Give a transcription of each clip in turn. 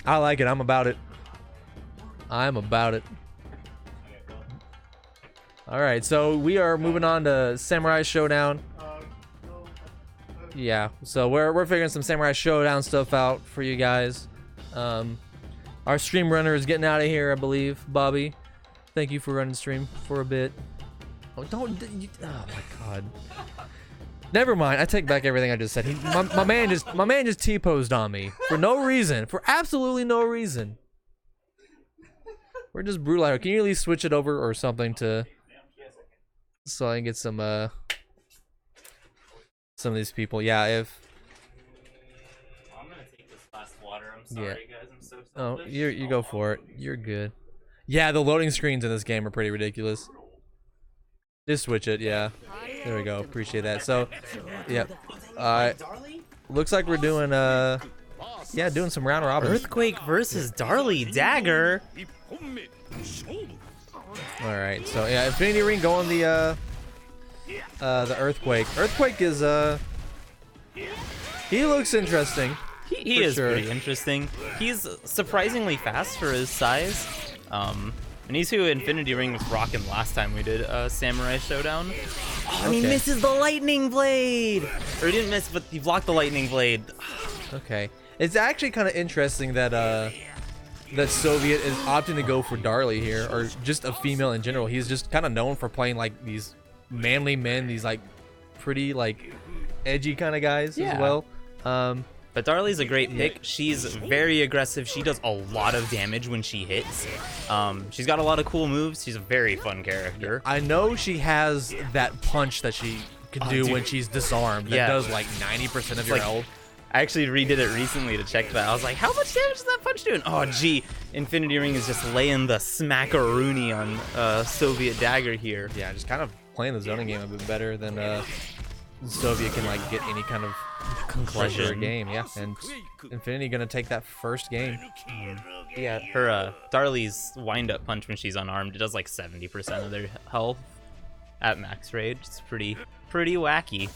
I like it. I'm about it. I'm about it. All right, so we are moving on to Samurai Showdown. Yeah, so we're figuring some Samurai Showdown stuff out for you guys. Our stream runner is getting out of here, I believe. Bobby, thank you for running stream for a bit. Oh, don't. Oh my God. Never mind. I take back everything I just said. My man just T-posed on me for no reason, for absolutely no reason. We're just brutal. Can you at least switch it over or something to, so I can get some of these people. Yeah, if. I'm gonna take this last water. I'm sorry, guys. I'm so Oh, selfish. you go for it. You're good. Yeah, the loading screens in this game are pretty ridiculous. Just switch it, yeah. There we go. Appreciate that. So, yeah. Looks like we're doing yeah, doing some round robins. Earthquake versus Darly Dagger. All right. So yeah, Infinity Ring going the Earthquake. Earthquake is he looks interesting. He is pretty interesting. He's surprisingly fast for his size. And he's who Infinity Ring was rocking last time we did Samurai Showdown. Oh, and he misses the lightning blade! Or he didn't miss, but he blocked the lightning blade. Okay. It's actually kind of interesting that that Soviet is opting to go for Darly here, or just a female in general. He's just kind of known for playing like these manly men, these like pretty like edgy kind of guys as well. But Darly's a great pick. She's very aggressive. She does a lot of damage when she hits. She's got a lot of cool moves. She's a very fun character. I know she has that punch that she can do when she's disarmed. That does like 90% of your health. I actually redid it recently to check that. I was like, how much damage is that punch doing? Oh, gee. Infinity Ring is just laying the smackaroony on Soviet Dagger here. Yeah, just kind of playing the zoning game a bit better than Soviet can like get any kind of conclusion game. Yeah, and Infinity gonna take that first game. Yeah, her Darly's wind-up punch when she's unarmed, it does like 70% of their health at max rage. It's pretty wacky.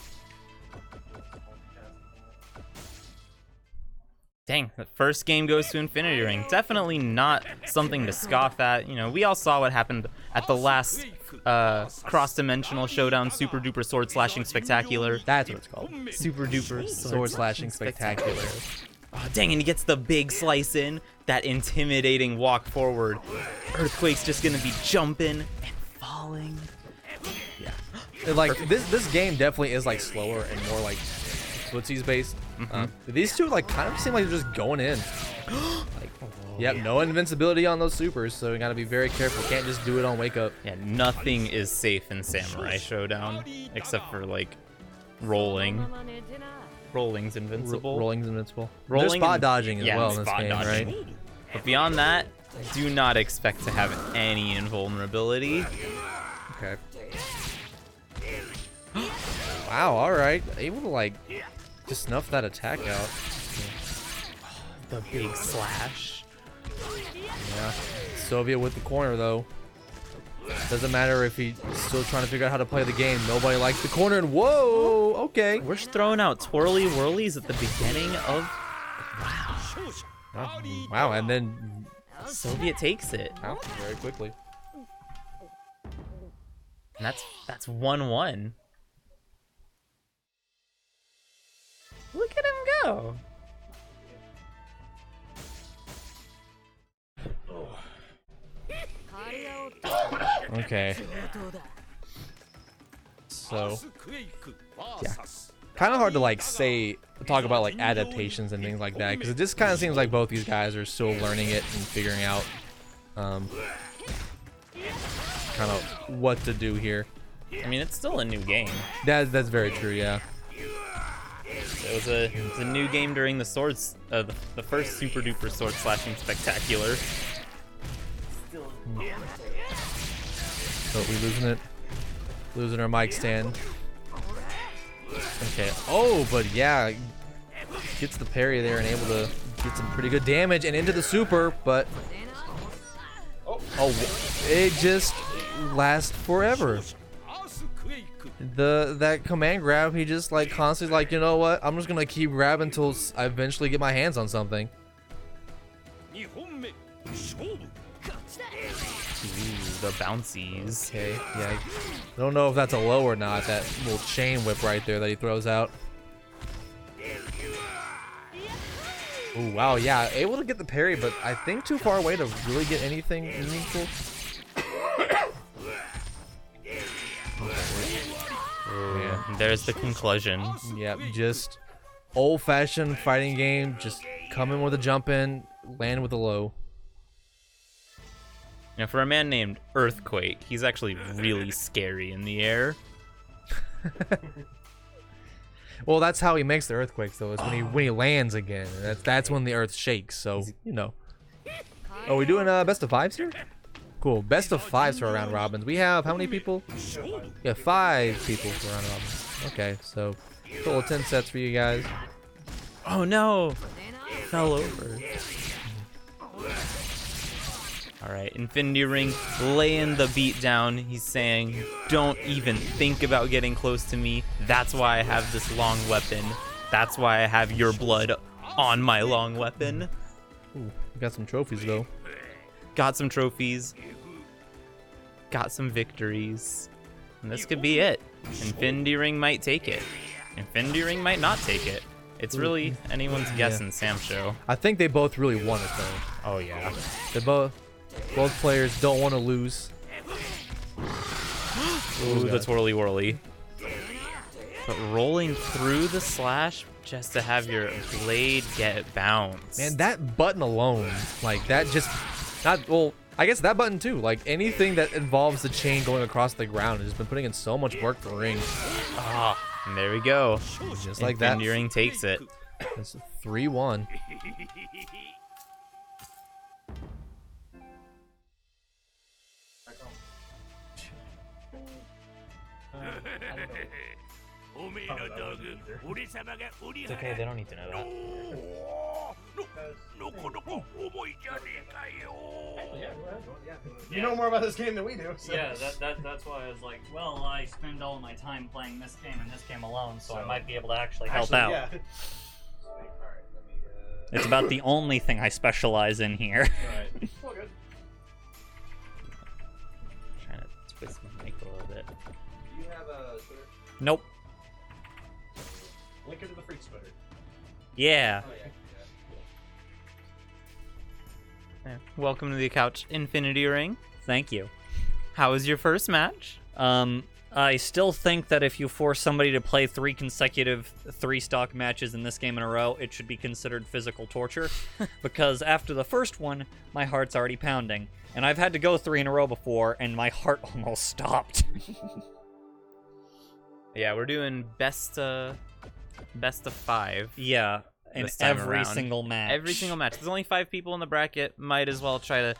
Dang, the first game goes to Infinity Ring. Definitely not something to scoff at. You know, we all saw what happened at the last cross-dimensional Showdown Super Duper Sword Slashing Spectacular. That's what it's called. Super Duper Sword Slashing Spectacular. Oh, dang, and he gets the big slice in. That intimidating walk forward. Earthquake's just gonna be jumping and falling. Yeah. Like, this game definitely is like slower and more like footsies based. These two like kind of seem like they're just going in. Like, yep, no invincibility on those supers, so you gotta be very careful. Can't just do it on wake up. Yeah, nothing is safe in Samurai Showdown except for like rolling. Rolling's invincible. Rolling's invincible. Rolling There's spot dodging as well in this game, dodging. right? But beyond that, do not expect to have any invulnerability. Okay. Wow, alright. Able to like just snuff that attack out. The big slash. Yeah. Soviet with the corner though. Doesn't matter if he's still trying to figure out how to play the game. Nobody likes the corner, and whoa, okay. We're just throwing out twirly whirlies at the beginning of. Wow. Wow, and then Soviet takes it. wow, very quickly. And that's 1-1. Look at him go. Okay. So, yeah, kind of hard to like talk about like adaptations and things like that, because it just kind of seems like both these guys are still learning it and figuring out kind of what to do here. I mean, it's still a new game. That's very true. Yeah. It was a new game during the the first Super Duper Sword Slashing Spectacular. So we losing it, losing our mic stand. Okay. Oh, but yeah, gets the parry there and able to get some pretty good damage and into the super, but oh, it just lasts forever. That command grab, he just like constantly like, you know what? I'm just gonna keep grabbing until I eventually get my hands on something. The bouncies. Okay, yeah. I don't know if that's a low or not, that little chain whip right there that he throws out. Ooh, wow, yeah, able to get the parry, but I think too far away to really get anything meaningful. Yeah, there's the conclusion. Yep, just old-fashioned fighting game, just come in with a jump in, land with a low. Now, for a man named Earthquake, he's actually really scary in the air. Well, that's how he makes the earthquakes, though. Is when he lands again. And that's when the earth shakes. So you know. Are we doing best of fives here? Cool. Best of fives for round robins. We have how many people? Yeah, 5 people for round robins. Okay, so total of 10 sets for you guys. Oh no! Fell over. Alright, Infinity Ring laying the beat down. He's saying, don't even think about getting close to me. That's why I have this long weapon. That's why I have your blood on my long weapon. Ooh, we got some trophies, though. Got some trophies. Got some victories. And this could be it. Infinity Ring might take it. Infinity Ring might not take it. It's really anyone's guess in Sam's show. I think they both really want it, though. Oh, yeah. They both players don't want to lose. Ooh, the twirly whirly. But rolling through the slash just to have your blade get bounced. Man, that button alone, like that just not well. I guess that button too. Like anything that involves the chain going across the ground has been putting in so much work for Ring. Ah, and there we go. Just like that. Infinity Ring takes it. It's 3-1. It's okay, they don't need to know that. You know more about this game than we do. So. Yeah, that's why I was like, well, I spend all my time playing this game and this game alone, so I might be able to actually help out. Yeah. It's about the only thing I specialize in here. Alright. All good. Trying to twist my mic a little bit. Do you have a Twitter? Nope. Link it to the Freaks Twitter. Yeah. Oh, yeah. Yeah. Welcome to the couch, Infinity Ring. Thank you. How was your first match? I still think that if you force somebody to play 3 consecutive 3-stock matches in this game in a row, it should be considered physical torture. Because after the first one, my heart's already pounding. And I've had to go 3 in a row before, and my heart almost stopped. Yeah, we're doing best of 5. Yeah, in This time every around. single match. Every single match. There's only 5 people in the bracket. Might as well try to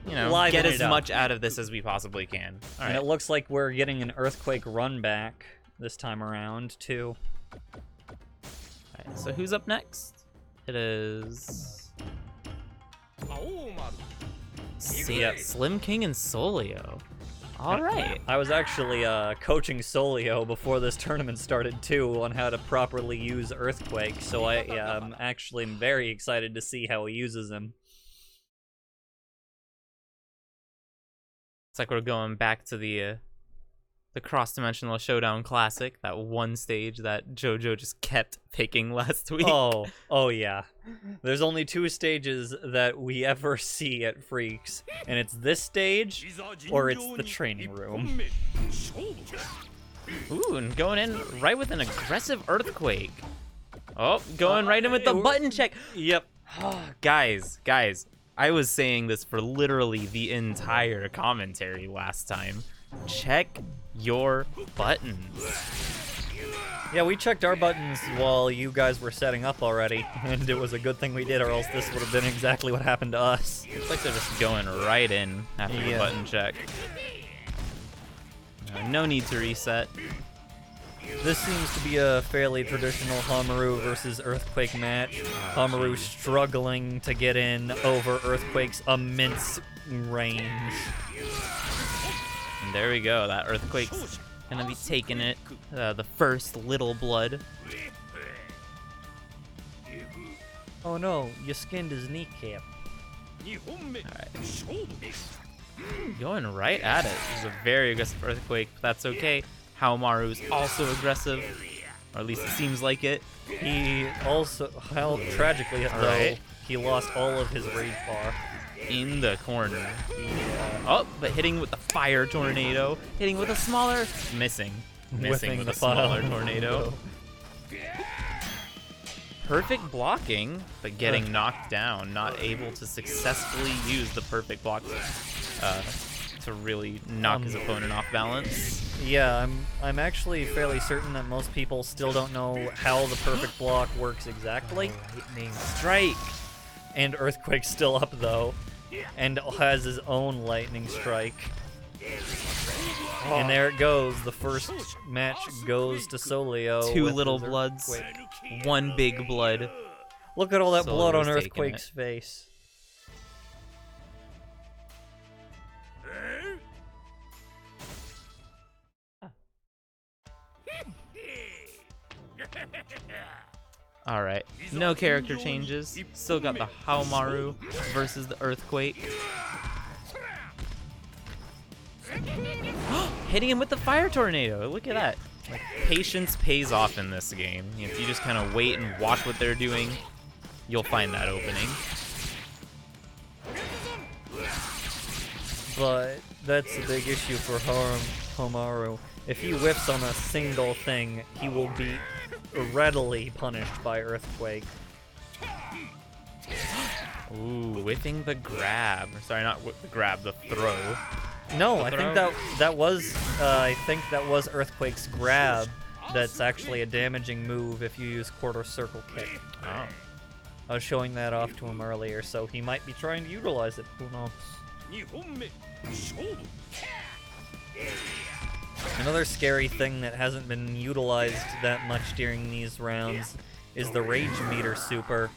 you know, Liven get it as up. much out of this as we possibly can. All And right. it looks like we're getting an Earthquake run back this time around, too. So who's up next? It is Slim King and Solio. All right. I was actually coaching Solio before this tournament started, too, on how to properly use Earthquake, so I'm actually very excited to see how he uses him. It's like we're going back to the cross-dimensional Showdown Classic, that one stage that JoJo just kept picking last week. Oh yeah. There's only 2 stages that we ever see at Freaks, and it's this stage, or it's the training room. Ooh, and going in right with an aggressive Earthquake. Oh, going right in with the button check. Yep. Guys, I was saying this for literally the entire commentary last time. Check your buttons. Yeah, we checked our buttons while you guys were setting up already, and it was a good thing we did, or else this would have been exactly what happened to us. Looks like they're just going right in after the Yeah. button check. No need to reset. This seems to be a fairly traditional Hamaru versus Earthquake match. Hamaru struggling to get in over Earthquake's immense range. And there we go. That Earthquake's gonna be taking it. The first little blood. Oh no, you skinned his kneecap. Going right at it. This is a very aggressive Earthquake, but that's okay. Haomaru is also aggressive, or at least it seems like it. He also, well, tragically though, Alright. he lost all of his rage bar. In the corner. Oh, but hitting with the Fire Tornado. Hitting with a smaller... Missing Whiffing with the a smaller fire tornado. Perfect blocking, but getting knocked down. Not able to successfully use the perfect block to really knock his opponent off balance. Yeah, I'm actually fairly certain that most people still don't know how the perfect block works exactly. Lightning Strike. And Earthquake's still up though, and has his own Lightning Strike. And there it goes. The first match goes to Solio. Two with little his bloods, Earthquake. one big blood. Look at all that blood on Solio's taking Earthquake's face. All right, no character changes. Still got the Haomaru versus the Earthquake. Hitting him with the Fire Tornado. Look at that. Like, patience pays off in this game. If you just kind of wait and watch what they're doing, you'll find that opening. But that's a big issue for Haomaru. If he whiffs on a single thing, he will be readily punished by Earthquake. Ooh, whipping the grab. Sorry, not whip the grab, the throw. No, I think that was Earthquake's grab. That's actually a damaging move if you use quarter circle kick. Oh. I was showing that off to him earlier, so he might be trying to utilize it. Who knows? Another scary thing that hasn't been utilized that much during these rounds is the Rage Meter Super,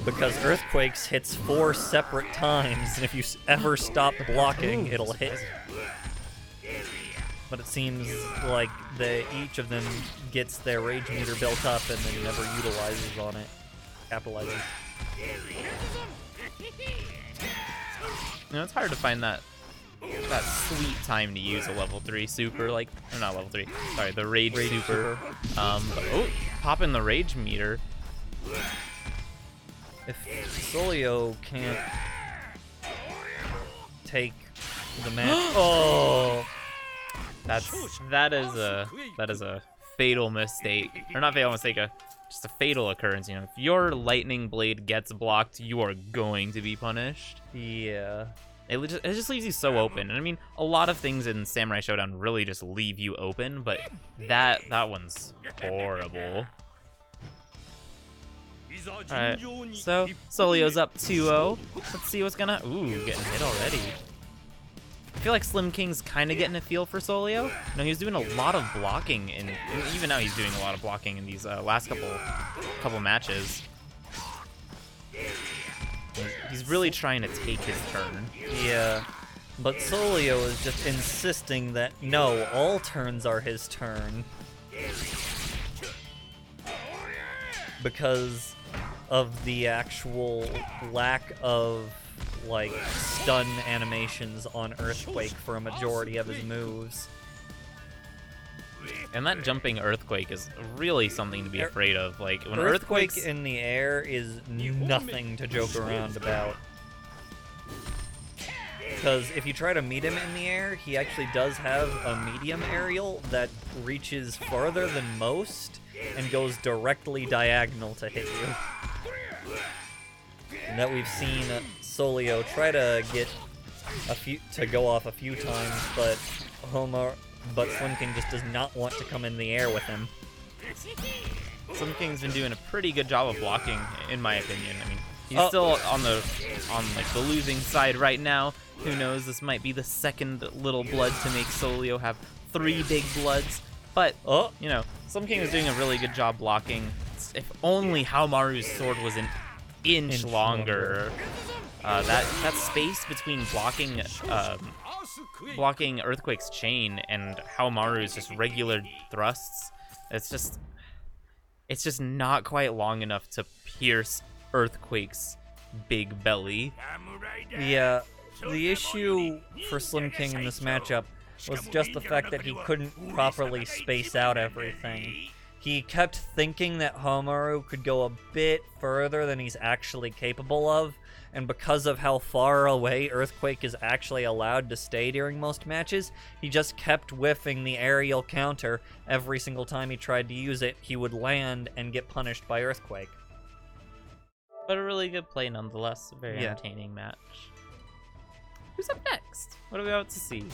because Earthquakes hits 4 separate times, and if you ever stop blocking, it'll hit. But it seems like each of them gets their Rage Meter built up and then never utilizes on it. Capitalizes. You know, it's hard to find that sweet time to use a level 3 super, like, or not level 3, sorry, the Rage super. But, oh, popping the Rage Meter. If Solio can't take the match, oh, that is a fatal mistake, or not fatal mistake, just a fatal occurrence. You know, if your lightning blade gets blocked, you are going to be punished. yeah. It just leaves you so open. And I mean, a lot of things in Samurai Showdown really just leave you open, but that one's horrible. Alright, so Solio's up 2-0. Let's see what's gonna... Ooh, getting hit already. I feel like Slim King's kind of getting a feel for Solio. No, he was doing a lot of blocking, and even now he's doing a lot of blocking in these last couple matches. He's really trying to take his turn. Yeah, but Solio is just insisting that no, all turns are his turn. Because of the actual lack of, like, stun animations on Earthquake for a majority of his moves. And that jumping Earthquake is really something to be afraid of. Like, when Earthquake Earthquake's... in the air is nothing to joke around about. Because if you try to meet him in the air, he actually does have a medium aerial that reaches farther than most and goes directly diagonal to hit you. And that we've seen Solio try to get to go off a few times, but Slim King just does not want to come in the air with him. Slim King's been doing a pretty good job of blocking, in my opinion. I mean, he's still on the losing side right now. Who knows? This might be the second little blood to make Solio have 3 big bloods. But you know, Slim King is doing a really good job blocking. If only Haomaru's sword was an inch longer. That space between blocking Earthquake's chain and Haomaru's just regular thrusts, it's just not quite long enough to pierce Earthquake's big belly. Yeah, the issue for Slim King in this matchup was just the fact that he couldn't properly space out everything. He kept thinking that Homaru could go a bit further than he's actually capable of, and because of how far away Earthquake is actually allowed to stay during most matches, he just kept whiffing the aerial counter. Every single time he tried to use it, he would land and get punished by Earthquake. But a really good play nonetheless. A very Yeah. entertaining match. Who's up next? What are we about to see?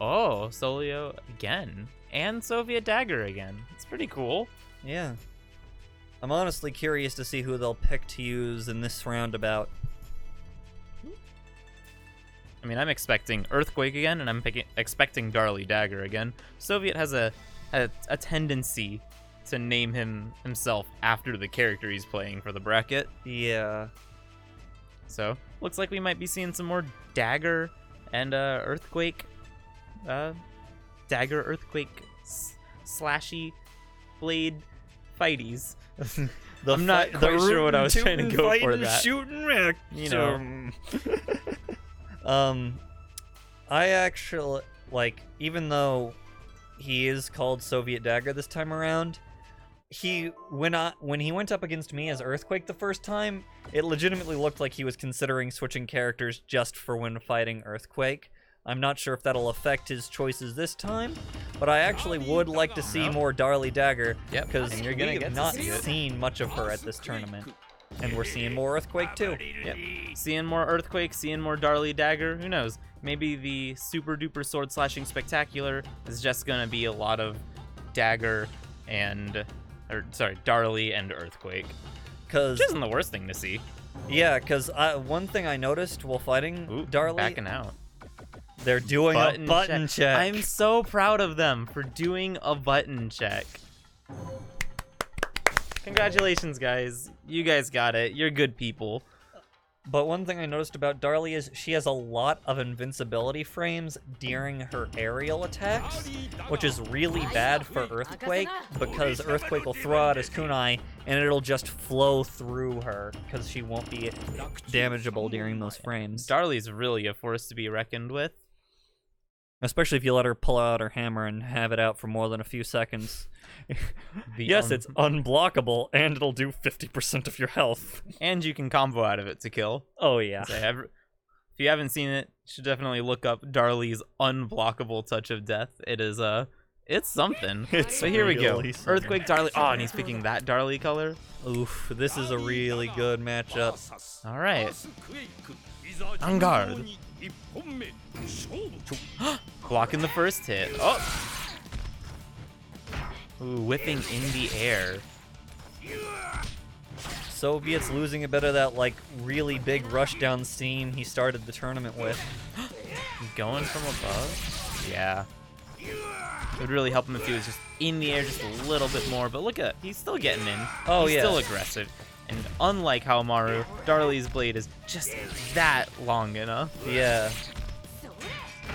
Oh, Solio again. And Soviet Dagger again. It's pretty cool. Yeah. I'm honestly curious to see who they'll pick to use in this roundabout. I mean, I'm expecting Earthquake again, and I'm expecting Darly Dagger again. Soviet has a tendency to name himself after the character he's playing for the bracket. Yeah. So, looks like we might be seeing some more Dagger and Earthquake. Dagger, Earthquake, slashy blade fighties. I'm not quite sure what I was trying to go for that. Shooting Rick. You know. I actually, like, even though he is called Soviet Dagger this time around, when he went up against me as Earthquake the first time, it legitimately looked like he was considering switching characters just for when fighting Earthquake. I'm not sure if that'll affect his choices this time, but I actually would like to see more Darly Dagger, Yep, because and you're we gonna have get to not see it. seen much of her at this tournament. And we're seeing more Earthquake too. Yep. Seeing more Earthquake, seeing more Darly Dagger. Who knows? Maybe the super duper sword slashing spectacular is just gonna be a lot of Dagger and, Darly and Earthquake. Cause Which isn't the worst thing to see. yeah, because one thing I noticed while fighting Ooh, Darly, backing out. they're doing a button check. I'm so proud of them for doing a button check. Congratulations, guys. You guys got it. You're good people. But one thing I noticed about Darly is she has a lot of invincibility frames during her aerial attacks, which is really bad for Earthquake, because Earthquake will throw out his kunai and it'll just flow through her, because she won't be damageable during those frames. Darly's really a force to be reckoned with. Especially if you let her pull out her hammer and have it out for more than a few seconds. Yes, it's unblockable, and it'll do 50% of your health. And you can combo out of it to kill. Oh, yeah. So if you haven't seen it, you should definitely look up Darly's unblockable touch of death. It is it's something. It's but here we go. really something. Earthquake Darly. Oh, and he's picking that Darly color. Oof, this is a really good matchup. All right. On guard. Blocking the first hit. Oh. Ooh, whipping in the air. Soviet's losing a bit of that, like, really big rushdown scene he started the tournament with. Going from above? Yeah. It would really help him if he was just in the air just a little bit more, but look at, he's still getting in. Oh, he's yeah. still aggressive. And unlike Haomaru, Darly's blade is just that long enough. Yeah.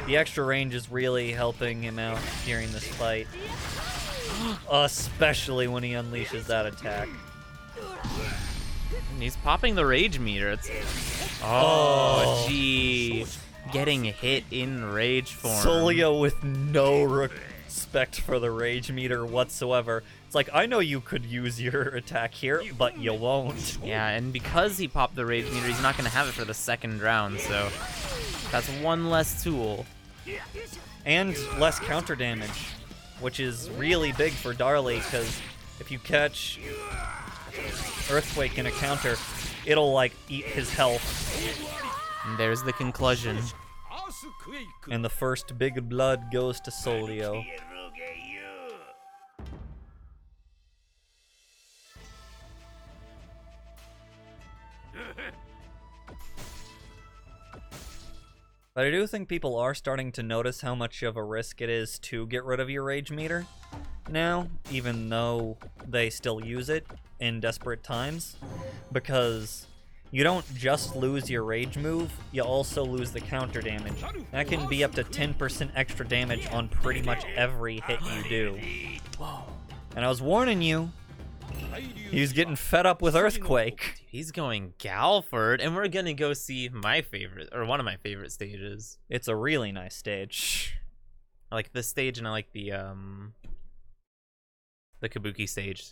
The extra range is really helping him out during this fight. Especially when he unleashes that attack. And he's popping the rage meter. It's oh, gee. Getting hit in rage form. Solio with no respect for the rage meter whatsoever. It's like, I know you could use your attack here, but you won't. Yeah, and because he popped the rage meter, he's not going to have it for the second round, so that's one less tool. And less counter damage, which is really big for Darly, because if you catch Earthquake in a counter, it'll, like, eat his health. And there's the conclusion. And the first big blood goes to Solio. But I do think people are starting to notice how much of a risk it is to get rid of your rage meter now, even though they still use it in desperate times, because you don't just lose your rage move, you also lose the counter damage. That can be up to 10% extra damage on pretty much every hit you do. And I was warning you, He's getting fed up with Earthquake. He's going Galford, and we're gonna go see my favorite, or one of my favorite stages. It's a really nice stage. I like this stage, and I like the Kabuki stage.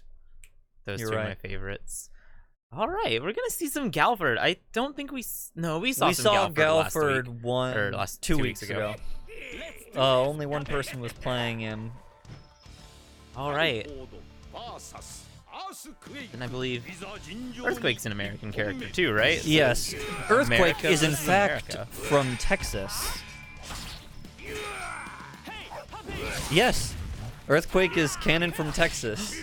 Those You're two are right. my favorites. All right, we're gonna see some Galford. I don't think we saw We some saw Galford Galford last 2 2 weeks weeks ago. Only one person was playing him. All right, and I believe Earthquake's an American character too, right? So Yes, Earthquake America is in versus fact America. from Texas. Yes, Earthquake is canon from Texas,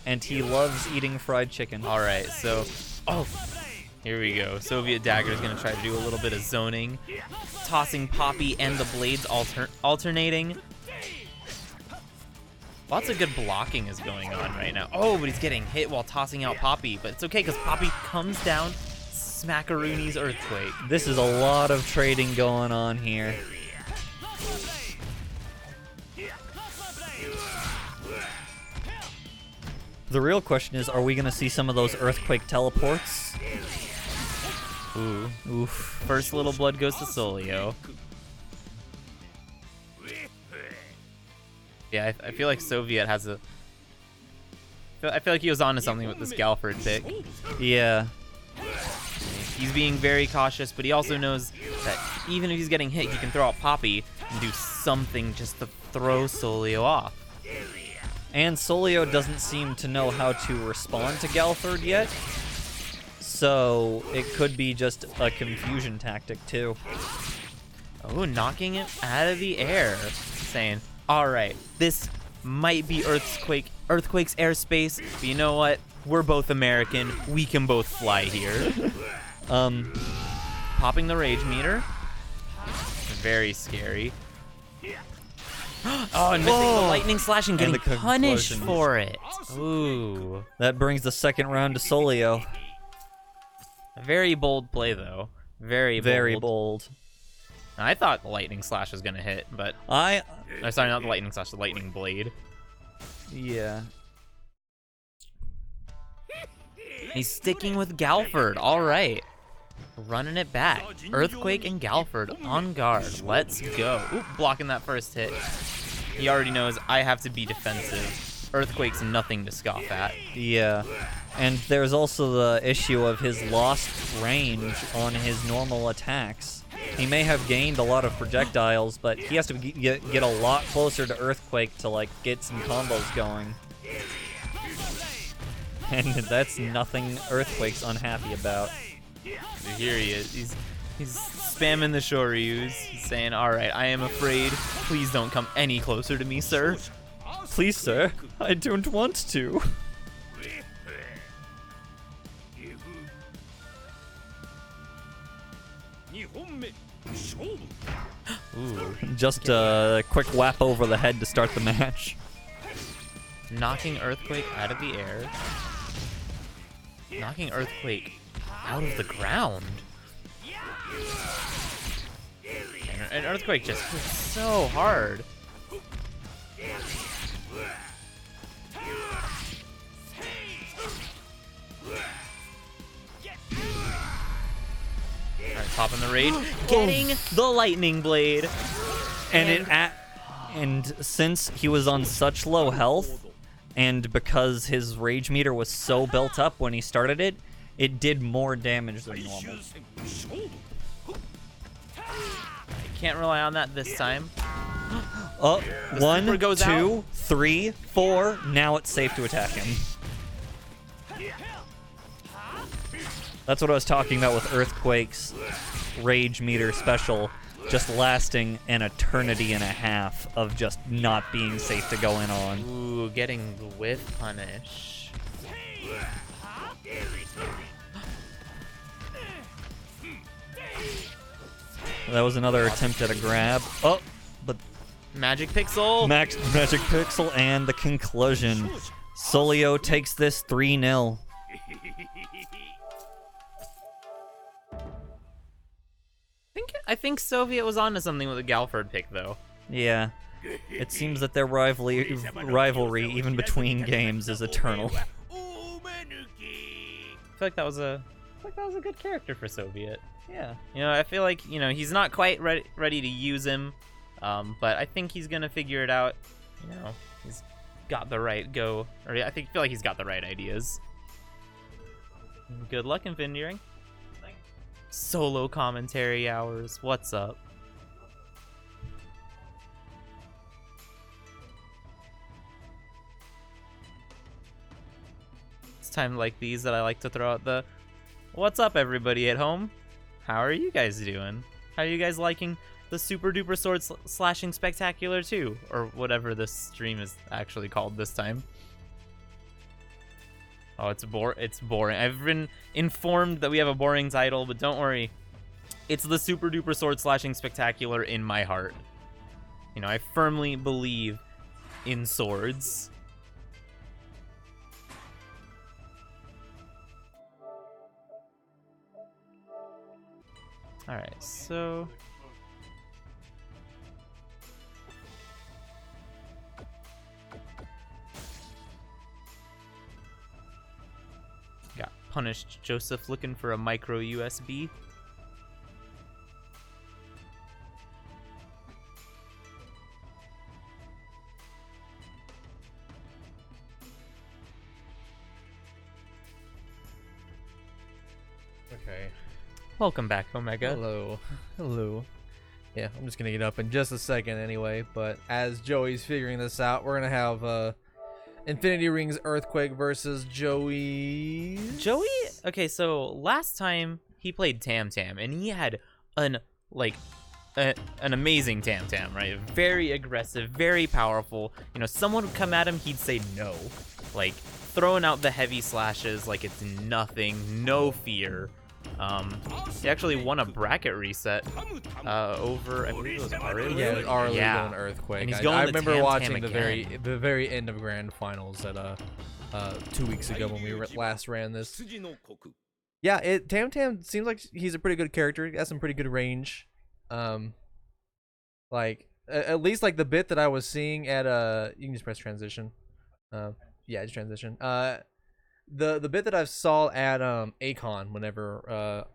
and he loves eating fried chicken. All right, so here we go. Soviet Dagger is gonna try to do a little bit of zoning, tossing Poppy and the blades alternating. Lots of good blocking is going on right now. Oh, but he's getting hit while tossing out Poppy, but it's okay because Poppy comes down, smackaroonies Earthquake. This is a lot of trading going on here. The real question is, are we going to see some of those Earthquake teleports? Ooh. Oof. First little blood goes to Solio. Yeah, I feel like Soviet has a... I feel like he was onto something with this Galford pick. Yeah. He's being very cautious, but he also knows that even if he's getting hit, he can throw out Poppy and do something just to throw Solio off. And Solio doesn't seem to know how to respond to Galford yet. So it could be just a confusion tactic too. Oh, knocking it out of the air. Saying, all right, this might be Earthquake's airspace, but you know what? We're both American. We can both fly here. Popping the rage meter. Very scary. Oh, and missing the lightning slash and getting the punished conclusion. for it. Ooh. That brings the second round to Solio. Very bold play, though. Very bold. Very bold. I thought the lightning slash was going to hit, but... I Sorry, not the lightning slash, the lightning blade. Yeah. He's sticking with Galford. All right. Running it back. Earthquake and Galford on guard. Let's go. Oop, blocking that first hit. He already knows I have to be defensive. Earthquake's nothing to scoff at. Yeah. And there's also the issue of his lost range on his normal attacks. He may have gained a lot of projectiles, but he has to get a lot closer to Earthquake to, like, get some combos going. And that's nothing Earthquake's unhappy about. Here he is. He's spamming the Shoryus. He's saying, all right, I am afraid. Please don't come any closer to me, sir. Please, sir, I don't want to. Ooh. Just a quick whap over the head to start the match. Knocking Earthquake out of the air. Knocking Earthquake out of the ground. And Earthquake just hits so hard. Alright, popping the rage. Getting the lightning blade. And since he was on such low health, and because his rage meter was so built up when he started it, it did more damage than normal. Can't rely on that this time. Oh, The 1, super goes 2, 3, 4. Now it's safe to attack him. That's what I was talking about with Earthquake's rage meter special, just lasting an eternity and a half of just not being safe to go in on. Ooh, getting the whiff punish. That was another attempt at a grab. Oh, but Magic Pixel. Magic Pixel and the conclusion. Solio takes this 3-0. I think Soviet was onto something with a Galford pick, though. Yeah. It seems that their rivalry, even between games, is eternal. feel like that was a good character for Soviet. Yeah, you know, I feel like, you know, he's not quite ready to use him, but I think he's gonna figure it out. You know, he's got the right feel like he's got the right ideas. Good luck, Infinity Ring. Solo commentary hours. What's up? It's time like these that I like to throw out the "What's up, everybody at home? How are you guys doing? How are you guys liking the Super Duper Sword Slashing Spectacular 2?" Or whatever this stream is actually called this time. Oh, it's boring. I've been informed that we have a boring title, but don't worry. It's the Super Duper Sword Slashing Spectacular in my heart. You know, I firmly believe in swords. Alright, so... got punished Joseph looking for a micro USB. Okay. Welcome back, Omega. Hello. Hello. Yeah, I'm just gonna get up in just a second anyway, but as Joey's figuring this out, we're gonna have Infinity Ring's Earthquake versus Joey's... Joey? Okay, so last time he played Tam Tam, and he had an amazing Tam Tam, right? Very aggressive, very powerful. You know, someone would come at him, he'd say no. Like, throwing out the heavy slashes like it's nothing, no fear. He actually won a bracket reset over, I believe it was Aurelion. Yeah, it was Aurelion Yeah. going Earthquake. And he's going I to remember Tam watching Tam the very end of Grand Finals at 2 weeks ago when we last ran this. Yeah, Tam Tam seems like he's a pretty good character. He has some pretty good range. Like at least like the bit that I was seeing at you can just press transition. Yeah, just transition. The bit that I saw at Acon whenever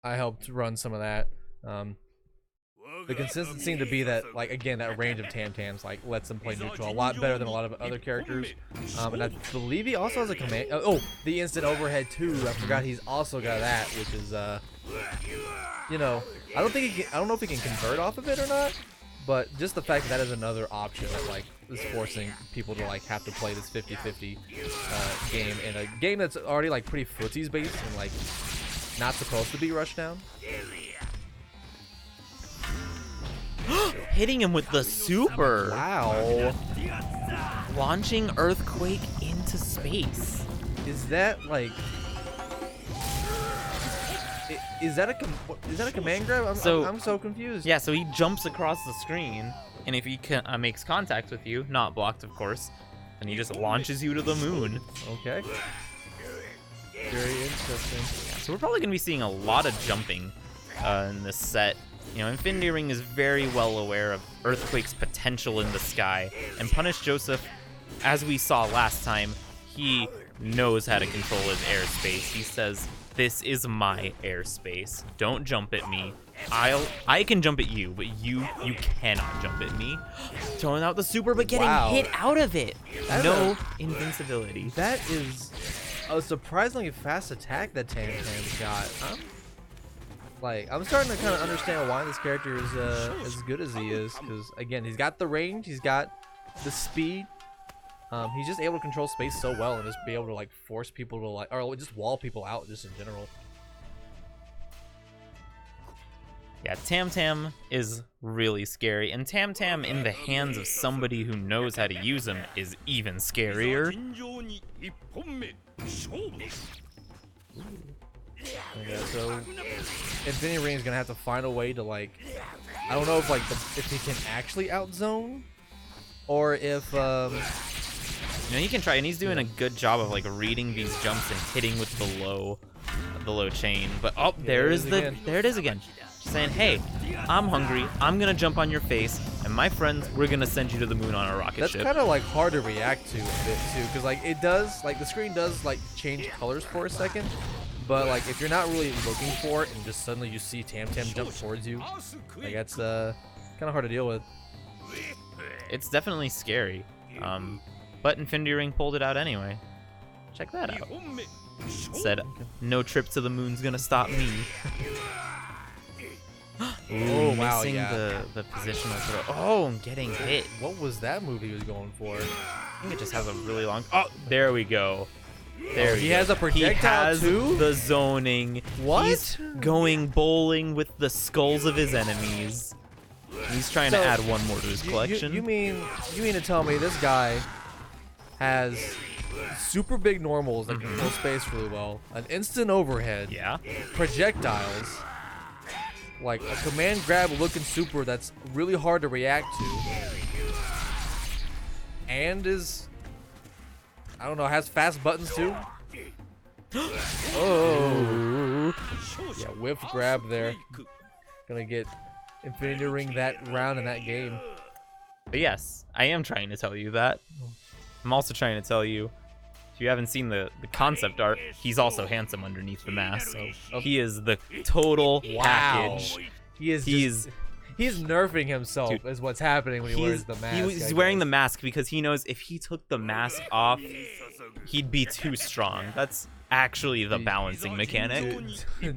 I helped run some of that, the consistency seemed to be that, like, again, that range of Tam Tams like lets them play neutral a lot better than a lot of other characters. And I believe he also has a command. Oh, the instant overhead too. I forgot he's also got that, which is you know, I don't know if he can convert off of it or not. But just the fact that is another option that, like, is forcing people to, like, have to play this 50-50 game in a game that's already, like, pretty footsies based and, like, not supposed to be Rushdown. Hitting him with the super. Wow. Launching Earthquake into space. Is that, like... Is that a command grab? I'm so confused. Yeah, so he jumps across the screen, and if he makes contact with you, not blocked of course, then he just launches you to the moon. Okay. Very interesting. Yeah, so we're probably going to be seeing a lot of jumping in this set. You know, Infinity Ring is very well aware of Earthquake's potential in the sky, and Punish Joseph, as we saw last time, he knows how to control his airspace. He says, "This is my airspace. Don't jump at me. I can jump at you, but you cannot jump at me." Throwing out the super, but getting hit out of it. No invincibility. That is a surprisingly fast attack that Tam Tam's got. I'm starting to kind of understand why this character is as good as he is, because again, he's got the range, he's got the speed. He's just able to control space so well and just be able to, like, force people to, like, or just wall people out just in general. Yeah, Tam Tam is really scary, and Tam Tam in the hands of somebody who knows how to use him is even scarier. Yeah, so Infinity Ring is gonna have to find a way to, like, I don't know if, like, if he can actually outzone, or if you know, he can try, and he's doing a good job of, like, reading these jumps and hitting with the low chain. But there it is again. Just saying, hey, I'm hungry. I'm gonna jump on your face, and my friends, we're gonna send you to the moon on a rocket That's ship. kind of like hard to react to a bit too, because like it does, like the screen does like change colors for a second, but like if you're not really looking for it and just suddenly you see Tam Tam jump towards you, like that's kind of hard to deal with. It's definitely scary, but Infinity Ring pulled it out anyway. Check that out. Said, no trip to the moon's gonna stop me. Ooh, wow, missing yeah. the positional throw. Oh, I'm getting hit. What was that move he was going for? I think it just has a really long. Oh, there we go. There he we go. has a projectile He has too? the zoning. What? He's going bowling with the skulls of his enemies. He's trying to So, add one more to his collection. You mean to tell me this guy has super big normals that can fill space really well, an instant overhead, Yeah. projectiles, like a command grab looking super that's really hard to react to, and is, I don't know, has fast buttons too. Oh, yeah, whiff grab there. Gonna get Infinity Ring that round in that game. But yes, I am trying to tell you that. I'm also trying to tell you, if you haven't seen the concept art, he's also handsome underneath the mask. He is the total package. He's nerfing himself, Dude, is what's happening when he wears the mask. He's wearing the mask because he knows if he took the mask off, he'd be too strong. That's actually the balancing mechanic. Here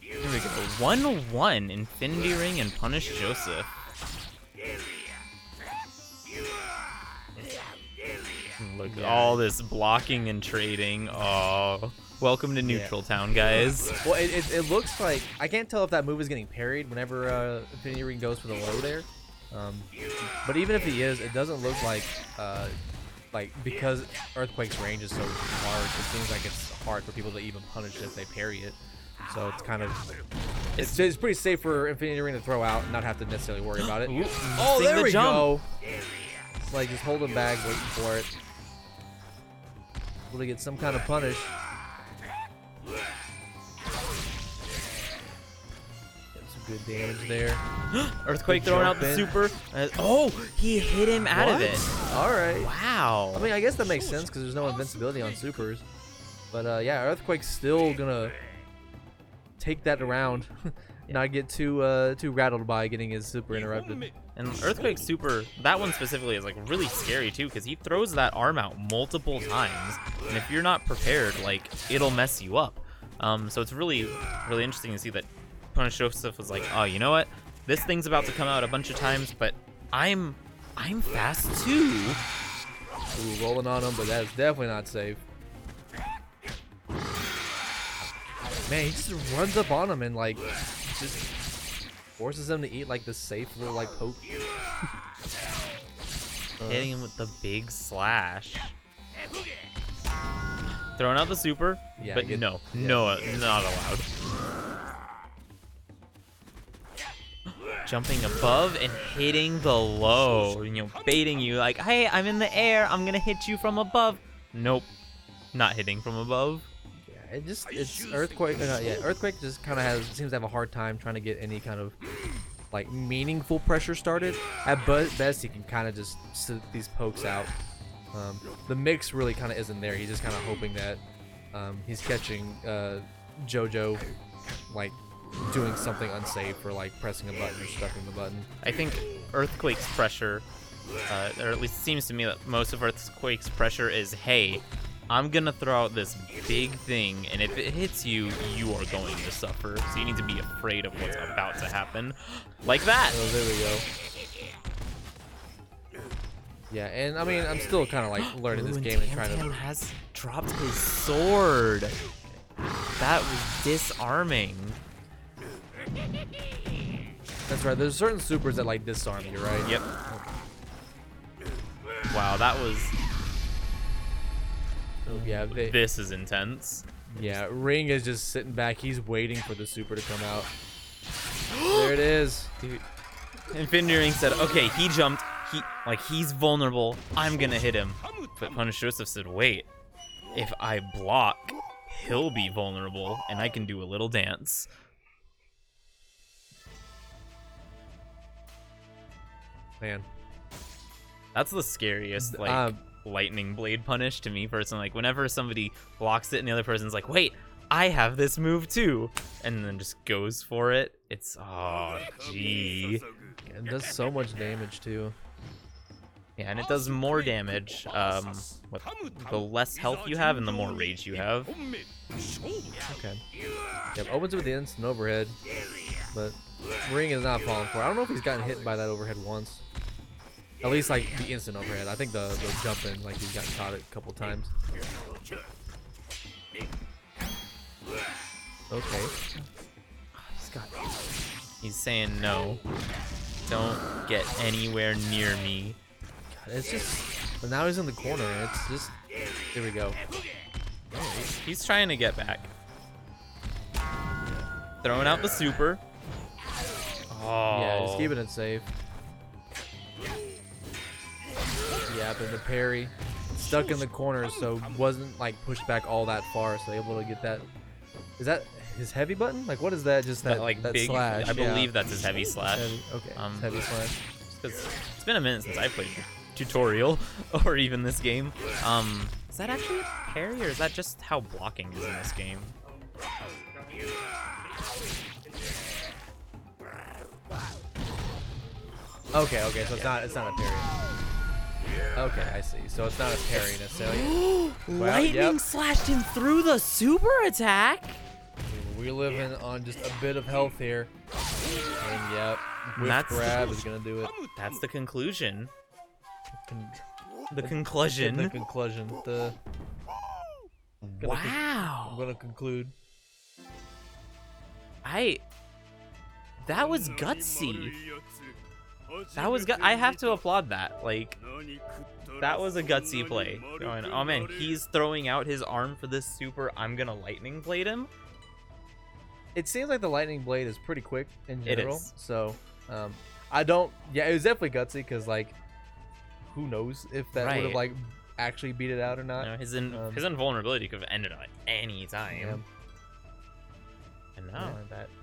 we go. 1-1, Infinity Ring and Punish Joseph. Look at all this blocking and trading. Oh, welcome to Neutral Town, guys. Well, it looks like, I can't tell if that move is getting parried whenever Infinity Ring goes for the low there. But even if he is, it doesn't look like because Earthquake's range is so large, it seems like it's hard for people to even punish if they parry it. So it's kind of, it's pretty safe for Infinity Ring to throw out and not have to necessarily worry about it. Ooh, Oh, missing there the we jump. go. It's like just holding back, waiting for it. Will he get some kind of punish? Get some good damage there. Earthquake Good throwing out jump the in. super. Oh, he hit him out of it. All right. Wow. I mean, I guess that makes sense because there's no invincibility on supers. But yeah, Earthquake's still gonna take that around, not get too rattled by getting his super interrupted. And Earthquake Super, that one specifically is like really scary too, because he throws that arm out multiple times, and if you're not prepared, like it'll mess you up. So it's really interesting to see that Punish Joseph was like, oh, you know what? This thing's about to come out a bunch of times, but I'm fast too. Ooh, rolling on him, but that's definitely not safe. Man, he just runs up on him and like just forces him to eat like the safe little like poke. Hitting him with the big slash. Throwing out the super, Yeah, but no, not allowed. Jumping above and hitting the low, baiting you like, hey, I'm in the air, I'm gonna hit you from above. Nope, not hitting from above. Yeah, it's Earthquake. Yeah, Earthquake just kind of seems to have a hard time trying to get any kind of like meaningful pressure started. At best, he can kind of just sit these pokes out. The mix really kind of isn't there. He's just kind of hoping that he's catching JoJo like doing something unsafe or like pressing a button or stuffing the button. I think Earthquake's pressure, or at least it seems to me that most of Earthquake's pressure is, hey, I'm gonna throw out this big thing, and if it hits you, you are going to suffer. So you need to be afraid of what's about to happen. Like that! Oh, there we go. Yeah, and I mean, I'm still kind of like learning this game and trying Tam to. has dropped his sword. That was disarming. That's right. There's certain supers that like disarm you, right? Yep. Wow, that was... Yeah. This is intense. Yeah. Ring is just sitting back. He's waiting for the super to come out. There it is. Dude. Infinity Ring said, okay, he jumped. He's vulnerable. I'm gonna hit him. But Punish Joseph said, wait. If I block, he'll be vulnerable, and I can do a little dance. Man. That's the scariest, like, lightning blade punish to me personally. Like, whenever somebody blocks it and the other person's like, wait, I have this move too, and then just goes for it. It's, oh, gee. It does so much damage too. Yeah, and it does more damage the less health you have and the more rage you have. Okay. Yep, opens with the instant overhead, but Ring is not falling for it. I don't know if he's gotten hit by that overhead once. At least like the instant overhead. I think the jump in, like he's gotten caught it a couple times. Okay. He's saying no. Don't get anywhere near me. God, it's just. But now he's in the corner. It's just. Here we go. He's trying to get back. Throwing out the super. Oh. Yeah, just keeping it safe. Yeah, but the parry stuck in the corner, so wasn't like pushed back all that far, so able to get that. Is that his heavy button? Like, what is that? Just that like that big slash? I believe that's his heavy slash. Okay, heavy slash. Because it's been a minute since I played tutorial or even this game. Is that actually a parry or is that just how blocking is in this game? Okay, so it's not a parry. Okay, I see. So it's not a parry necessarily. Lightning slashed him through the super attack. We're living on just a bit of health here. And yep, whiff grab is gonna do it. That's the conclusion. The The conclusion. conclusion. Wow. I'm gonna conclude. That was gutsy. That was I have to applaud that. Like, that was a gutsy play. Going, oh man, he's throwing out his arm for this super. I'm gonna lightning blade him. It seems like the lightning blade is pretty quick in general. It is. So, I don't. Yeah, it was definitely gutsy because like, who knows if that would have like actually beat it out or not. You know, his invulnerability could have ended at any time. Yeah. And no,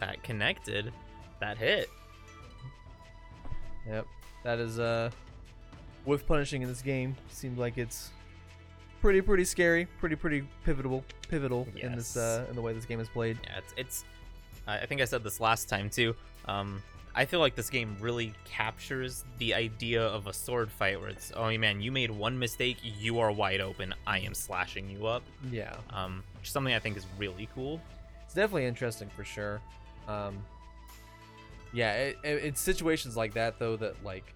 that connected, that hit. Yep, that is whiff punishing in this game seems like it's pretty scary, pretty pivotal in this in the way this game is played. Yeah, it's I think I said this last time too. I feel like this game really captures the idea of a sword fight where it's, oh man, you made one mistake, you are wide open, I am slashing you up. Yeah. Which is something I think is really cool. It's definitely interesting for sure. Yeah, it's situations like that though that like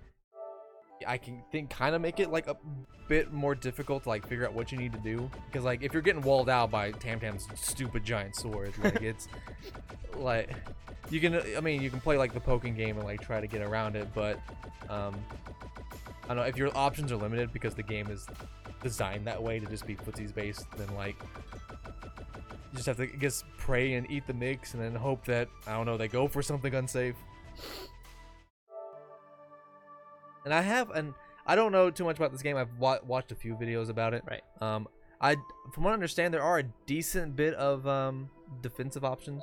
I can think kind of make it like a bit more difficult to like figure out what you need to do, because like if you're getting walled out by Tam Tam's stupid giant sword, like it's like you can play like the poking game and like try to get around it, but I don't know if your options are limited because the game is designed that way to just be footsies based, then like you just have to, I guess, pray and eat the mix and then hope that, I don't know, they go for something unsafe. And I don't know too much about this game. I've watched a few videos about it. Right. From what I understand, there are a decent bit of defensive options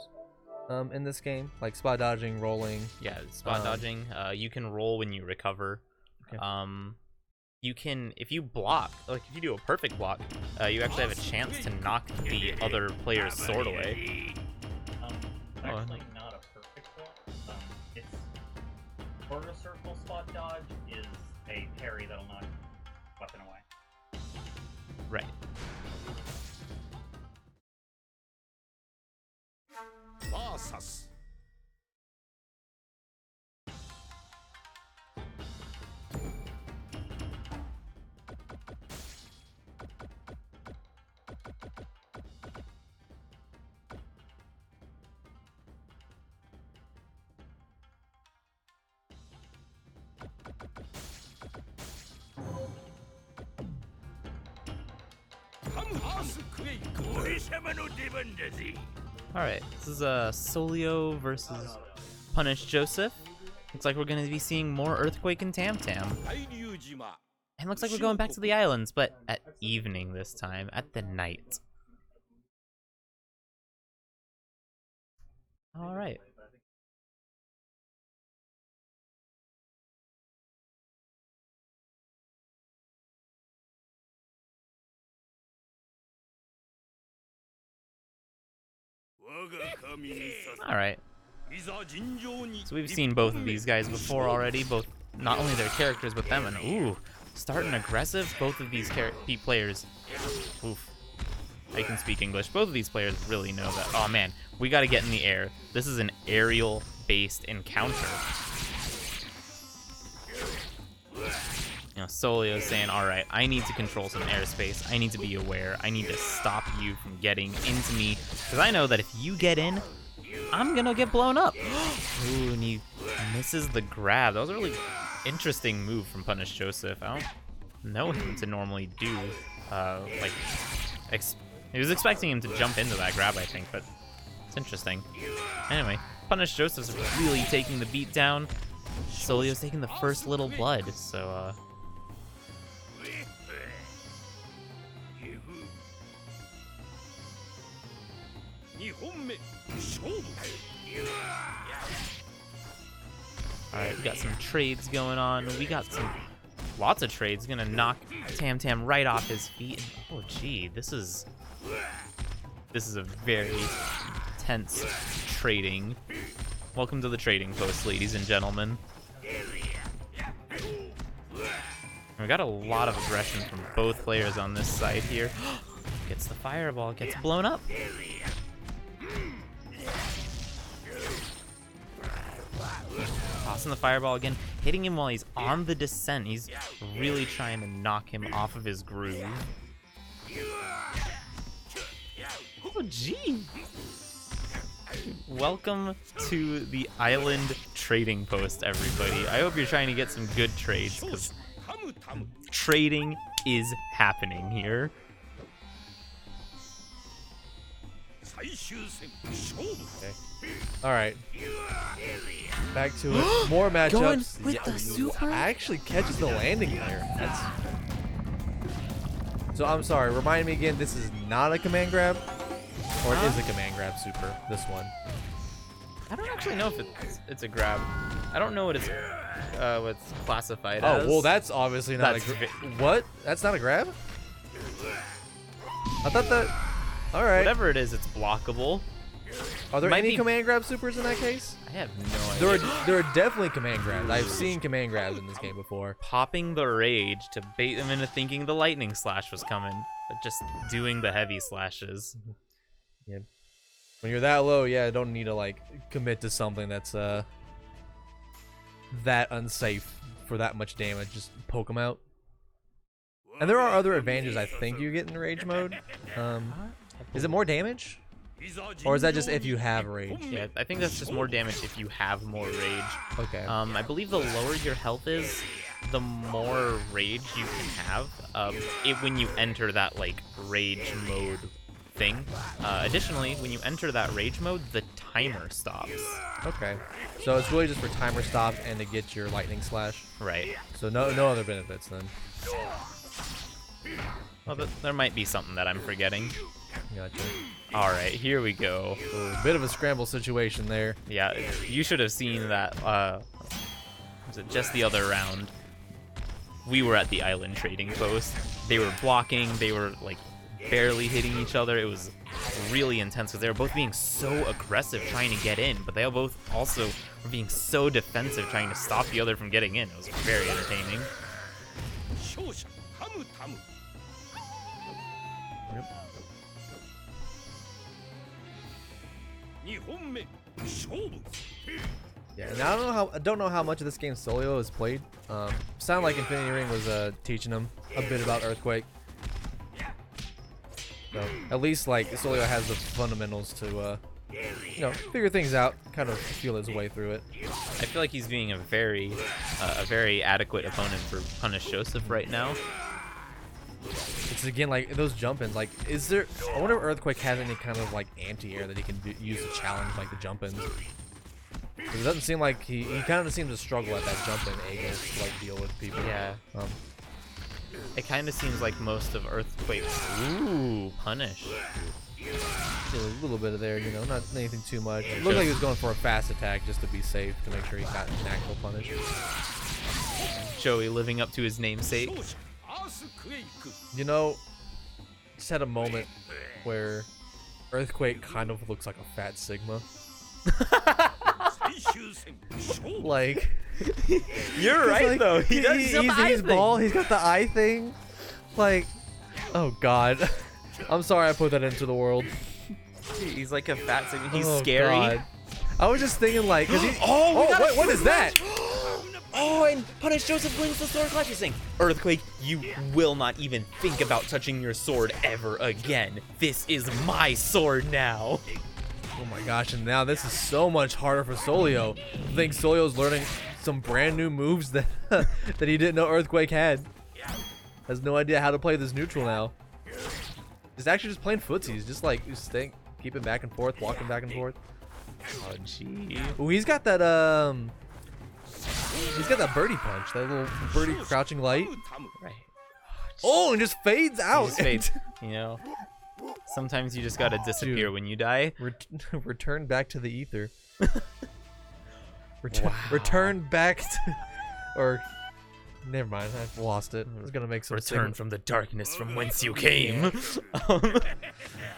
in this game, like spot dodging, rolling. Yeah, spot dodging. You can roll when you recover. Okay. You can, if you block, like if you do a perfect block, you actually have a chance to knock the other player's sword away. Actually, not a perfect block. It's quarter circle spot dodge is a parry that'll knock weapon away. Right. Versus. Alright, this is Solio versus Punish Joseph. Looks like we're going to be seeing more Earthquake and Tam Tam. And looks like we're going back to the islands, but at evening this time, at the night. Alright. All right. So we've seen both of these guys before already. Both, not only their characters, but them. And ooh, starting aggressive. Both of these players. Oof. I can speak English. Both of these players really know that. Oh man, we got to get in the air. This is an aerial-based encounter. You know, Solio's saying, all right, I need to control some airspace. I need to be aware. I need to stop you from getting into me. Because I know that if you get in, I'm going to get blown up. Ooh, and he misses the grab. That was a really interesting move from Punish Joseph. I don't know him to normally do, he was expecting him to jump into that grab, I think, but it's interesting. Anyway, Punish Joseph's really taking the beat down. Solio's taking the first little blood, so, Alright, we got some trades going on. We got lots of trades. Gonna knock Tam Tam right off his feet. Oh, gee, this is a very tense trading. Welcome to the trading post, ladies and gentlemen. We got a lot of aggression from both players on this side here. Gets the fireball, gets blown up. Tossing the fireball again, hitting him while he's on the descent. He's really trying to knock him off of his groove. Oh, gee. Welcome to the island trading post, everybody. I hope you're trying to get some good trades, because trading is happening here. Okay. All right. Back to it. More matchups. With the super? Actually catches the landing there. That's. So I'm sorry. Remind me again. This is not a command grab, or it is a command grab super. This one. I don't actually know if it's a grab. I don't know what it's classified Oh as. well, that's obviously not a grab. What? That's not a grab? I thought that. All right. Whatever it is, it's blockable. Are there Might any be- command grab supers in that case? I have no idea. There are definitely command grabs. I've seen command grabs in this game before. Popping the rage to bait them into thinking the lightning slash was coming, but just doing the heavy slashes. Yeah. When you're that low, yeah, don't need to like commit to something that's that unsafe for that much damage. Just poke them out. And there are other advantages I think you get in rage mode. Is it more damage? Or is that just if you have rage? Yeah, I think that's just more damage if you have more rage. Okay. I believe the lower your health is, the more rage you can have. When you enter that like rage mode thing. Additionally, when you enter that rage mode, the timer stops. Okay. So it's really just for timer stops and to get your lightning slash. Right. So no other benefits then. Well, there might be something that I'm forgetting. Gotcha. All right, here we go. A bit of a scramble situation there. Yeah, you should have seen that. Was it just the other round? We were at the island trading post. They were blocking. They were like barely hitting each other. It was really intense because they were both being so aggressive trying to get in, but they both also were being so defensive trying to stop the other from getting in. It was very entertaining. Yeah, now I don't know how much of this game Solio has played. Sounded like Infinity Ring was teaching him a bit about Earthquake. So at least like Solio has the fundamentals to figure things out, kind of feel his way through it. I feel like he's being a very adequate opponent for Punish Joseph right now. It's again like those jump-ins. Like, I wonder if Earthquake has any kind of like anti-air that he can use to challenge like the jump-ins. It doesn't seem like he kind of seems to struggle at that jump-in angle to like deal with people. Yeah. It kind of seems like most of Earthquake's punish. A little bit of there, not anything too much. It looked like he was going for a fast attack just to be safe, to make sure he got an actual punish. Joey living up to his namesake. Just had a moment where Earthquake kind of looks like a fat Sigma. 最終戦勝負 Like, You're right, like, though. He does the eye he's thing. bald. He's got the eye thing. Like, oh god. I'm sorry I put that into the world. He's like a fat thing. He's Oh, scary. God. I was just thinking like, cause he, Oh, we got a what is that? Oh, and Punish Joseph wins the sword clash. He's saying, Earthquake, you will not even think about touching your sword ever again. This is my sword now. Oh my gosh, and now this is so much harder for Solio. I think Solio's learning some brand new moves that that he didn't know Earthquake had. Has no idea how to play this neutral now. He's actually just playing footsies, just like keeping back and forth, walking back and forth. Oh, gee. Ooh, he's got that birdie punch, that little birdie crouching light. Right. Oh, and just fades out. Just fades. You know, sometimes you just gotta disappear Dude. when you die. Return back to the ether. Wow. Return back to, or never mind, I've lost it. I was gonna make some Return Sigma. from the darkness from whence you came.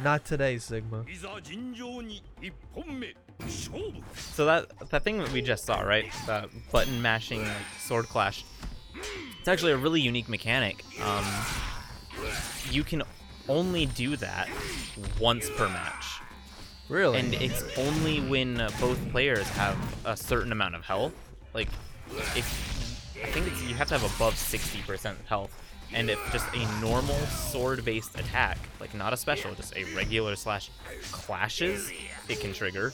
Not today, Sigma. いざ尋常に一本目勝負 So that thing that we just saw, right? The button mashing like, sword clash. It's actually a really unique mechanic. You can only do that once per match, Really? and it's only when both players have a certain amount of health. Like, if I think you have to have above 60% health, and if just a normal sword-based attack, like not a special, just a regular slash clashes, it can trigger.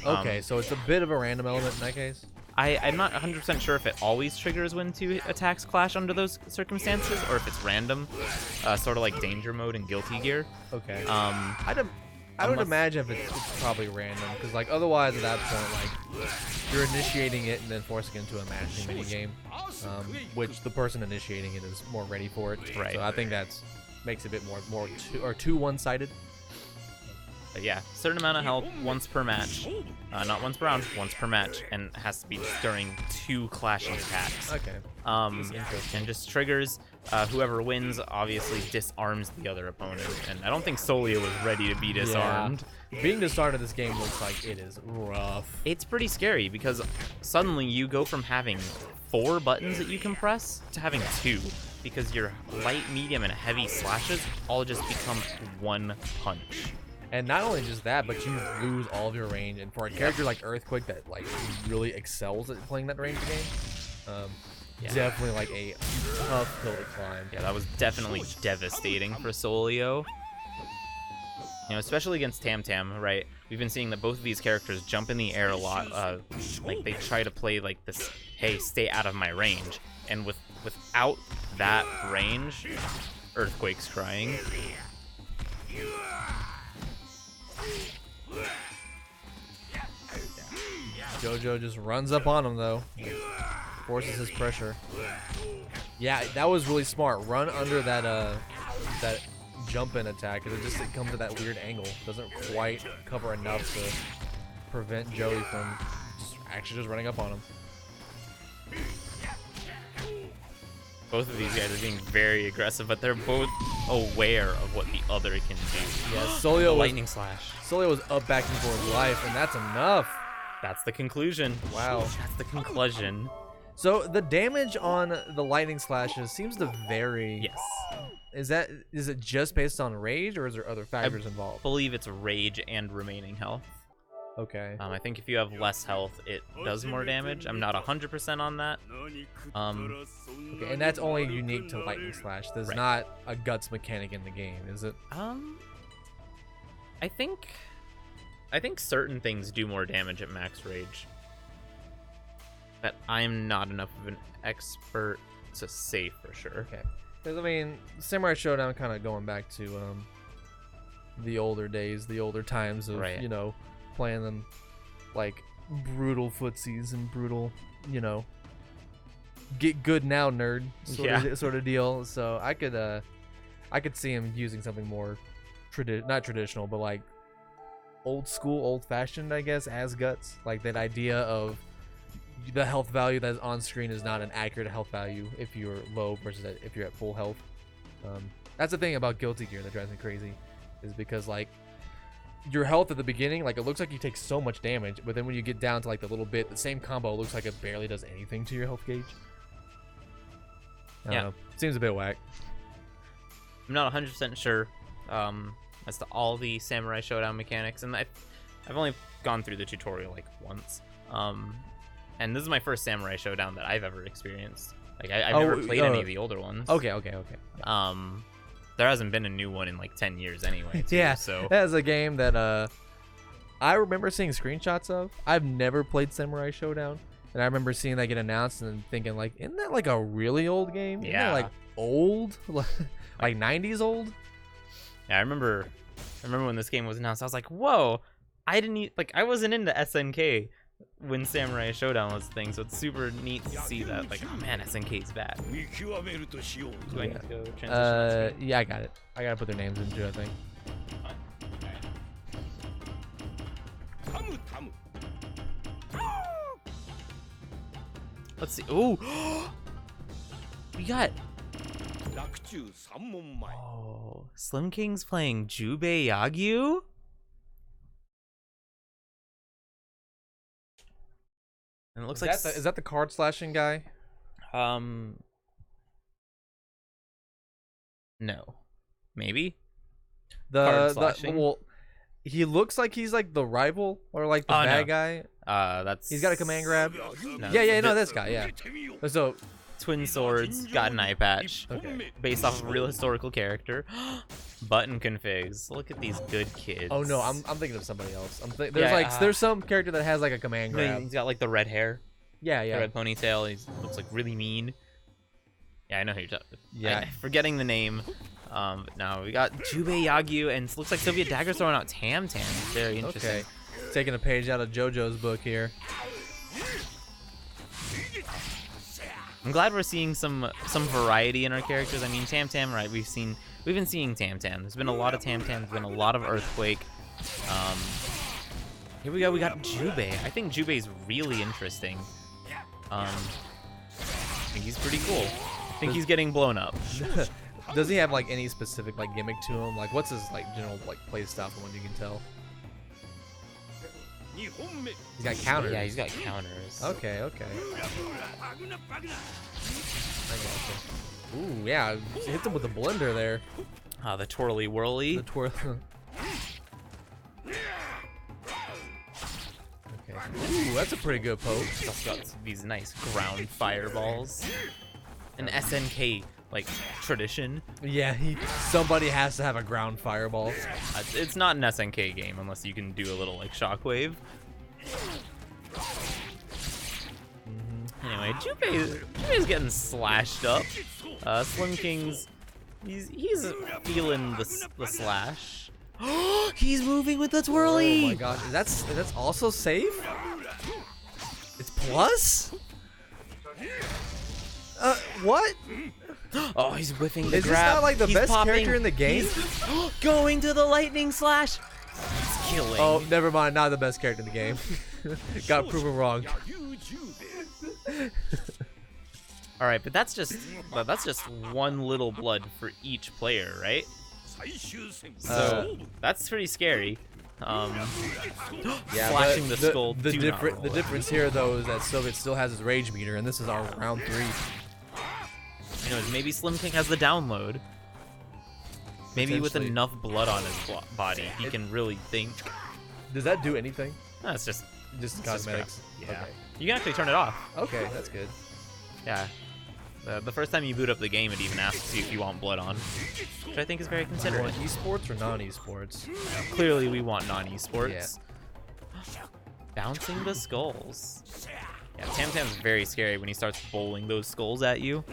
Okay, so it's a bit of a random element in that case. I'm not 100% sure if it always triggers when two attacks clash under those circumstances, or if it's random, sort of like Danger Mode and Guilty Gear. Okay. Um, I would unless- imagine if it's probably random, because like otherwise at that point, like you're initiating it and then forcing it into a matching mini game, which the person initiating it is more ready for it. Right. So I think makes it a bit too one-sided. but yeah, certain amount of health once per match, not once per round, once per match, and it has to be during two clashing attacks. Okay. And just triggers. Whoever wins obviously disarms the other opponent, and I don't think Solio was ready to be disarmed. Yeah. Being disarmed in this game looks like it is rough. It's pretty scary because suddenly you go from having 4 buttons that you can press to having 2, because your light, medium, and heavy slashes all just become one punch. And not only just that, but you lose all of your range. And for a character like Earthquake that like really excels at playing that range game, Yeah. definitely like a tough hill to climb. Yeah, that was definitely devastating for Solio. You know, especially against Tam Tam, right? We've been seeing that both of these characters jump in the air a lot. Like they try to play like this, hey, stay out of my range. And without that range, Earthquake's crying. JoJo just runs up on him though, forces his pressure. Yeah, that was really smart. Run under that jump in attack, because it comes at that weird angle. Doesn't quite cover enough to prevent Joey from just running up on him. Both of these guys are being very aggressive, but they're both aware of what the other can do. Yeah, The Solio lightning slash. was up backing for his life, and that's enough. That's the conclusion. Wow. That's the conclusion. So the damage on the lightning slashes seems to vary. Yes. Is it just based on rage, or is there other factors I involved? believe it's rage and remaining health. Okay. I think if you have less health, it does more damage. I'm not 100% on that. Okay, and that's only unique to lightning slash. There's Right. not a guts mechanic in the game, is it? I think certain things do more damage at max rage, but I'm not enough of an expert to say for sure. Okay. Because I mean, Samurai Showdown kind of going back to the older days, the older times of Right. playing them like brutal footsies and brutal, get good now nerd sort of deal. So I could see him using something more not traditional, but like old school, old fashioned, I guess, as guts. Like that idea of the health value that's on screen is not an accurate health value if you're low versus if you're at full health. That's the thing about Guilty Gear that drives me crazy, is because like your health at the beginning, like it looks like you take so much damage, but then when you get down to like the little bit, the same combo looks like it barely does anything to your health gauge. I don't know. Seems a bit whack. I'm not 100% sure as to all the Samurai Showdown mechanics, and I've only gone through the tutorial like once. And this is my first Samurai Showdown that I've ever experienced. Like I've never played any of the older ones. Okay. There hasn't been a new one in like 10 years anyway. Too, Yeah, so that is a game that I remember seeing screenshots of. I've never played Samurai Showdown, and I remember seeing that get announced and thinking like, isn't that like a really old game? Isn't that, like old, like 90s old? Yeah, I remember when this game was announced. I was like, whoa! I wasn't into SNK when Samurai Showdown was a thing, so it's super neat to see that. Like, oh man, SNK's back. Do I need to go transition? Yeah, I got it. I gotta put their names into it, I think. Let's see. Ooh, we got. Oh, Slim King's playing Jubei Yagyu. And it looks Is that the card slashing guy? No, maybe. Well, he looks like he's like the rival or like the bad guy. He's got a command grab. No, No, this guy. Yeah. So twin swords, got an eye patch. Okay. Based off of a real historical character. Button configs. Look at these good kids. oh no, I'm thinking of somebody else. There's some character that has like a command grab. He's got like the red hair, Yeah. the red ponytail. He looks like really mean. Yeah, I know who you're talking. Yeah. I'm forgetting the name. But now we got Jubei Yagyu, and it looks like Soviet Dagger's throwing out Tam Tam. Very interesting. Okay. Taking a page out of JoJo's book here. I'm glad we're seeing some variety in our characters. I mean, Tam Tam, right? We've been seeing Tam Tam. There's been a lot of Tam Tam. There's been a lot of Earthquake. Here we go. We got Jubei. I think Jubei's really interesting. I think he's pretty cool. I think he's getting blown up. Does he have like any specific like gimmick to him? Like what's his like general like play style from what you can tell? He's got counters. Yeah, he's got counters. Okay. I gotcha. Ooh, yeah, hits him with the blender there. The twirly whirly. The twirl. Okay. Ooh, that's a pretty good poke. He's also got these nice ground fireballs. An SNK like tradition. Yeah, somebody has to have a ground fireball. It's not an SNK game unless you can do a little like shockwave. Anyway, Jubei's getting slashed up. Slim King's he's feeling the slash. He's moving with the twirly. Oh my gosh, that's also safe? It's plus? What? Oh, he's whiffing the Is grab. this not like the He's best popping. character in the game? He's going to the lightning slash. He's killing. Oh, never mind. Not the best character in the game. Got proven wrong. All right, but that's just one little blood for each player, right? So that's pretty scary. Yeah, flashing the skull. The difference here though is that Soviet still has his rage meter, and this is our round 3. You know, maybe Slim King has the download. Maybe with enough blood on his body, he can really think. Does that do anything? No, it's just cosmetics. Yeah. Okay. You can actually turn it off. Okay, that's good. Yeah. The first time you boot up the game, it even asks you if you want blood on, which I think is very Do you considerate. want esports or non-esports? Clearly, we want non-esports. Bouncing the skulls. Yeah, Tam Tam's very scary when he starts bowling those skulls at you.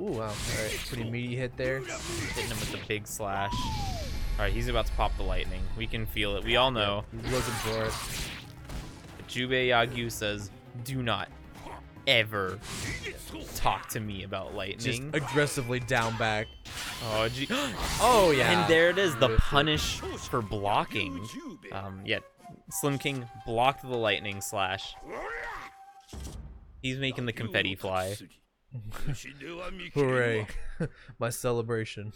Ooh, wow. All right, pretty meaty hit there. Hitting him with the big slash. All right, he's about to pop the lightning. We can feel it. We all know. He's looking for it. Jubei Yagyu says, "Do not ever talk to me about lightning." Just aggressively down back. Oh, gee. Oh, yeah. And there it is, the punish for blocking. Yeah, Slim King blocked the lightning slash. He's making the confetti fly. Hooray. My celebration.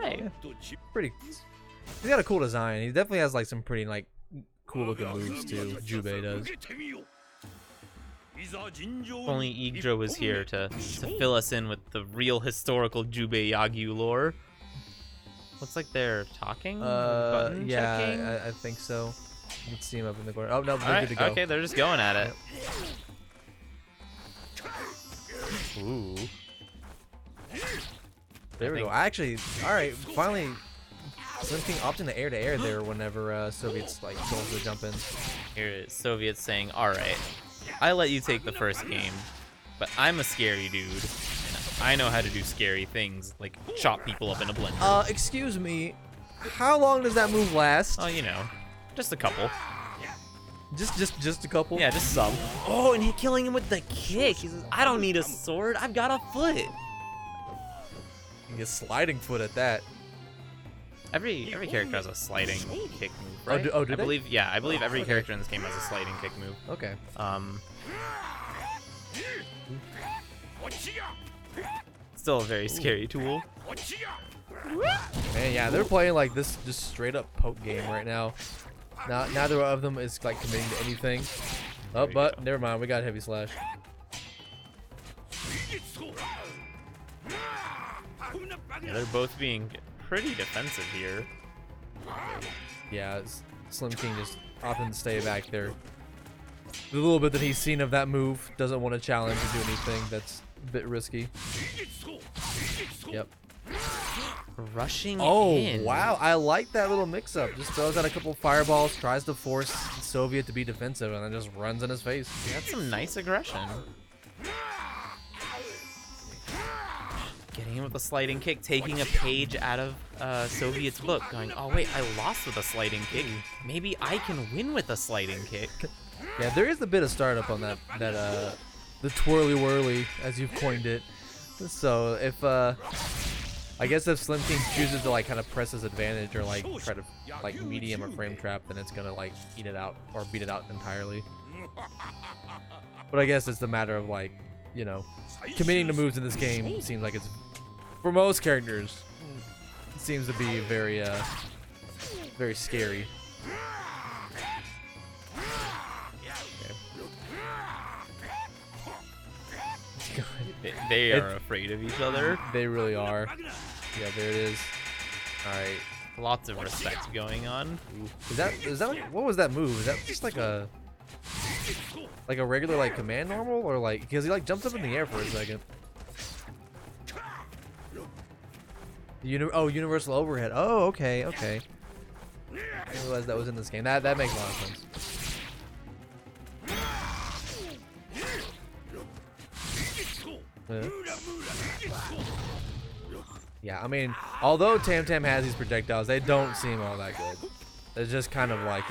right. Pretty. He's got a cool design. He definitely has like some pretty like cool looking moves too. Jubei does. Only Yggdra was here to fill us in with the real historical Jubei Yagyu lore. Looks like they're talking. Button checking. I think so. You can see him up in the corner. Oh no, they're All right, good to go. okay, they're just going at it. Ooh. There we go. Actually, all right. Finally, Slim King opting the air-to-air there whenever Soviets like going to jump in. Here is Soviet saying, "All right, I let you take the first game, but I'm a scary dude. And I know how to do scary things, like chop people up in a blender." Excuse me. How long does that move last? Oh, you know, just a couple. Just a couple. Yeah, just some. Oh, and he killing him with the kick. He says, "I don't need a sword. I've got a foot." You get sliding foot at that. Every character has a sliding kick move, right? Oh, do I they? believe, yeah, I believe every character in this game has a sliding kick move. Okay. Still a very scary tool. Man, yeah, they're playing like this just straight up poke game right now. Neither of them is like committing to anything. Oh, but never mind, we got heavy slash. Yeah, they're both being pretty defensive here. Yeah, Slim King just opting to stay back there. The little bit that he's seen of that move, doesn't want to challenge or do anything that's a bit risky. Yep. Rushing Oh, in. wow. I like that little mix-up. Just throws out a couple fireballs, tries to force Soviet to be defensive, and then just runs in his face. That's some nice aggression. Getting him with a sliding kick, taking a page out of Soviet's book, going, "Oh wait, I lost with a sliding kick. Maybe I can win with a sliding kick." Yeah, there is a bit of startup on that the twirly whirly, as you've coined it. So if I guess if Slim King chooses to like kind of press his advantage or like try to like medium or frame trap, then it's gonna like eat it out or beat it out entirely. But I guess it's the matter of like, you know, committing to moves in this game seems like it's, for most characters, it seems to be very very scary. They are afraid of each other. They really are. Yeah, there it is. All right. Lots of respect going on. Is that like, what was that move? Is that just like a regular like command normal, or like, because he like jumps up in the air for a second? Universal overhead. Oh, okay. I didn't realize that was in this game. That makes a lot of sense. Yeah, I mean, although Tam Tam has these projectiles, they don't seem all that good. It's just kind of like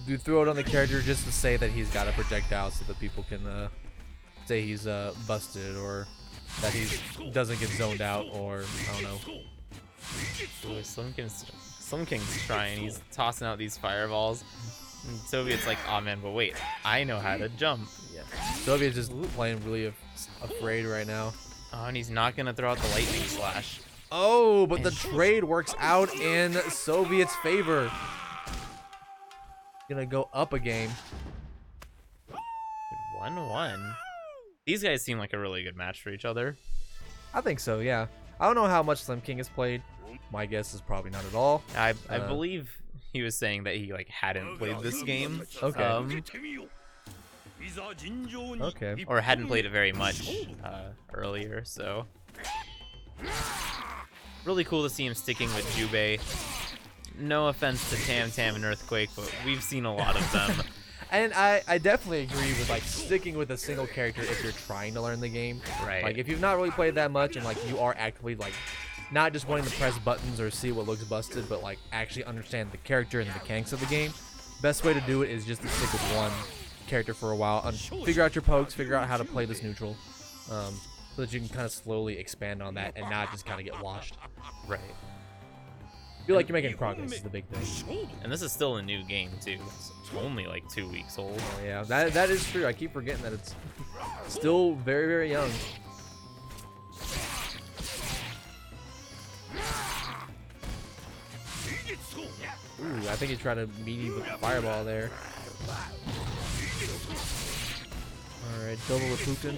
you throw it on the character just to say that he's got a projectile so that people can say he's busted, or that he doesn't get zoned out, or I don't know. Ooh, Slim King's trying. He's tossing out these fireballs. And Soviet's like, "Oh man, but wait, I know how to jump." Yeah, Soviet's just playing really afraid right now. Oh, and he's not gonna throw out the lightning slash. Oh, but the trade works out in Soviet's favor. Gonna go up a game. 1-1. These guys seem like a really good match for each other. I think so, yeah. I don't know how much Slim King has played. My guess is probably not at all. I believe he was saying that he like hadn't played this game. Okay. Okay. Or hadn't played it very much earlier, so really cool to see him sticking with Jubei. No offense to Tam Tam and Earthquake, but we've seen a lot of them. And I definitely agree with like sticking with a single character if you're trying to learn the game. Right. Like if you've not really played that much and like you are actively like not just wanting to press buttons or see what looks busted, but like actually understand the character and the mechanics of the game, best way to do it is just to stick with one character for a while and figure out your pokes, figure out how to play this neutral, so that you can kind of slowly expand on that and not just kind of get washed. Right. Feel like you're making progress is the big thing. And this is still a new game too. It's only like 2 weeks old. Oh, yeah, that is true. I keep forgetting that it's still very, very young. Ooh, I think he tried to meet you with the fireball there. Alright, double Rapukin.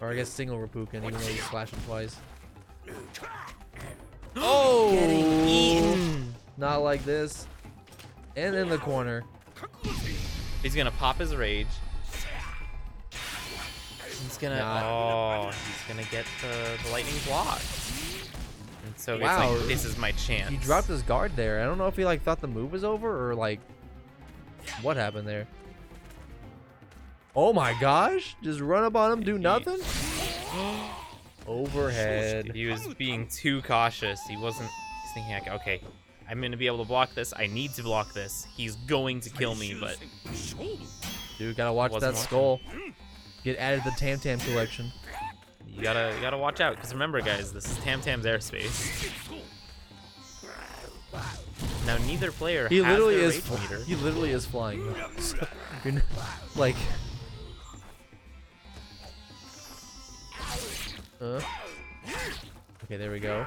Or I guess single Rapukin, even though he's slashing twice. Oh! Getting eaten. Not like this. And in the corner. He's gonna pop his rage. He's gonna he's gonna get the lightning block. And so it's Wow. like, this is my chance. He dropped his guard there. I don't know if he like thought the move was over or like what happened there. Oh my gosh! Just run up on him, do nothing? Overhead. He was being too cautious. He's thinking like, okay, I'm gonna be able to block this. I need to block this. He's going to kill me, but Dude, gotta watch that skull. Get added to the Tam Tam collection. you gotta watch out. Because remember, guys, this is Tam Tam's airspace. Now neither player He has literally their is. rage meter. He literally is flying. So, you're not, like. Okay, there we go.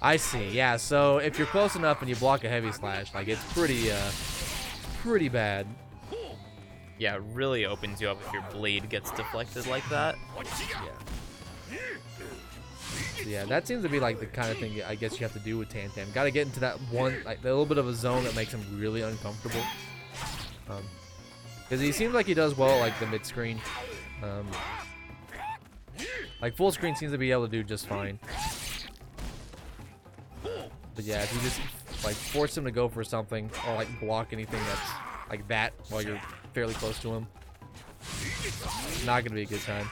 I see. Yeah. So if you're close enough and you block a heavy slash, like it's pretty bad. Yeah, it really opens you up if your blade gets deflected like that. Yeah, that seems to be like the kind of thing I guess you have to do with Tam Tam. Got to get into that one, like a little bit of a zone that makes him really uncomfortable. Because he seems like he does well like the mid screen. Like full screen seems to be able to do just fine. But yeah, if you just like force him to go for something or like block anything that's like that while you're fairly close to him, not gonna be a good time.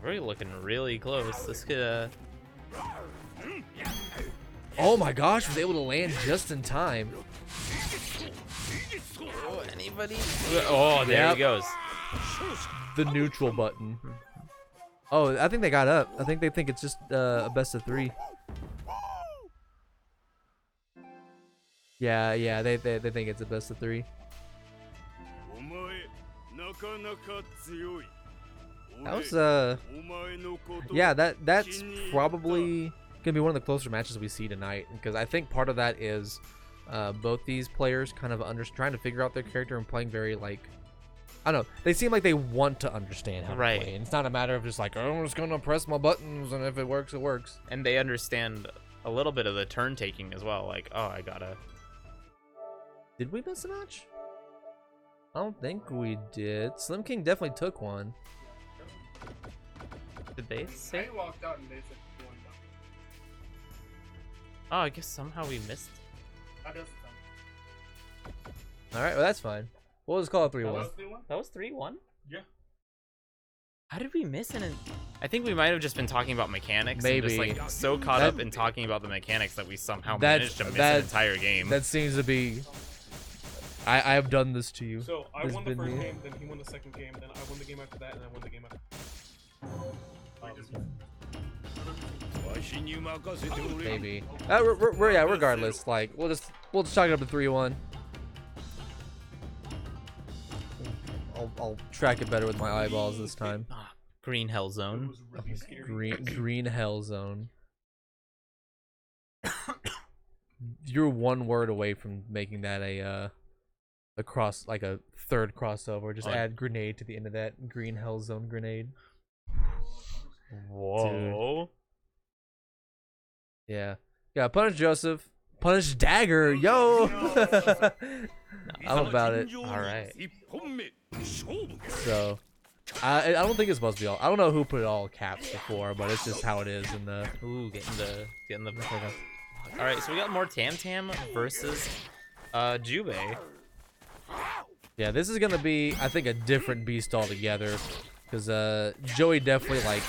We're looking really close. This could Oh my gosh, was able to land just in time. anybody? Oh, there Yep. he goes. The neutral button. Oh, I think they got up. I think they think it's just a best of 3. Yeah, they think it's a best of 3. That was yeah, that's probably gonna be one of the closer matches we see tonight, because I think part of that is both these players kind of trying to figure out their character and playing very like, I don't know, they seem like they want to understand how to play, and it's not a matter of just like, oh, I'm just gonna press my buttons and if it works, it works. And they understand a little bit of the turn taking as well. Like, oh, I gotta. Did we miss a match? I don't think we did. Slim King definitely took one. Did they say? I walked out and they said one down. Oh, I guess somehow we missed. That doesn't sound. All right, well that's fine. We'll just call it 3-1. That was 3-1? Yeah. How did we miss it? I think we might have just been talking about mechanics. Maybe. And just like so caught That- up in talking about the mechanics that we somehow That- managed to miss that- an entire game. That seems to be. I have done this to you. So I There's won the been first me. game, then he won the second game, then I won the game after that, and I won the game after. Maybe. Yeah, regardless, like we'll just chalk it up to 3-1. I'll track it better with my eyeballs this time. Green Hell Zone. Green hell zone. You're one word away from making that a cross, like a third crossover. Just add grenade to the end of that. Green hell zone grenade. Whoa. Yeah. Yeah, punish Joseph. Punish Dagger. Yo! I'm about it. Alright. So, I don't think it's supposed to be all. I don't know who put it all caps before, but it's just how it is in the. Ooh, getting the. All right, so we got more Tam Tam versus Jubei. Yeah, this is gonna be, I think, a different beast altogether, because Joey definitely like,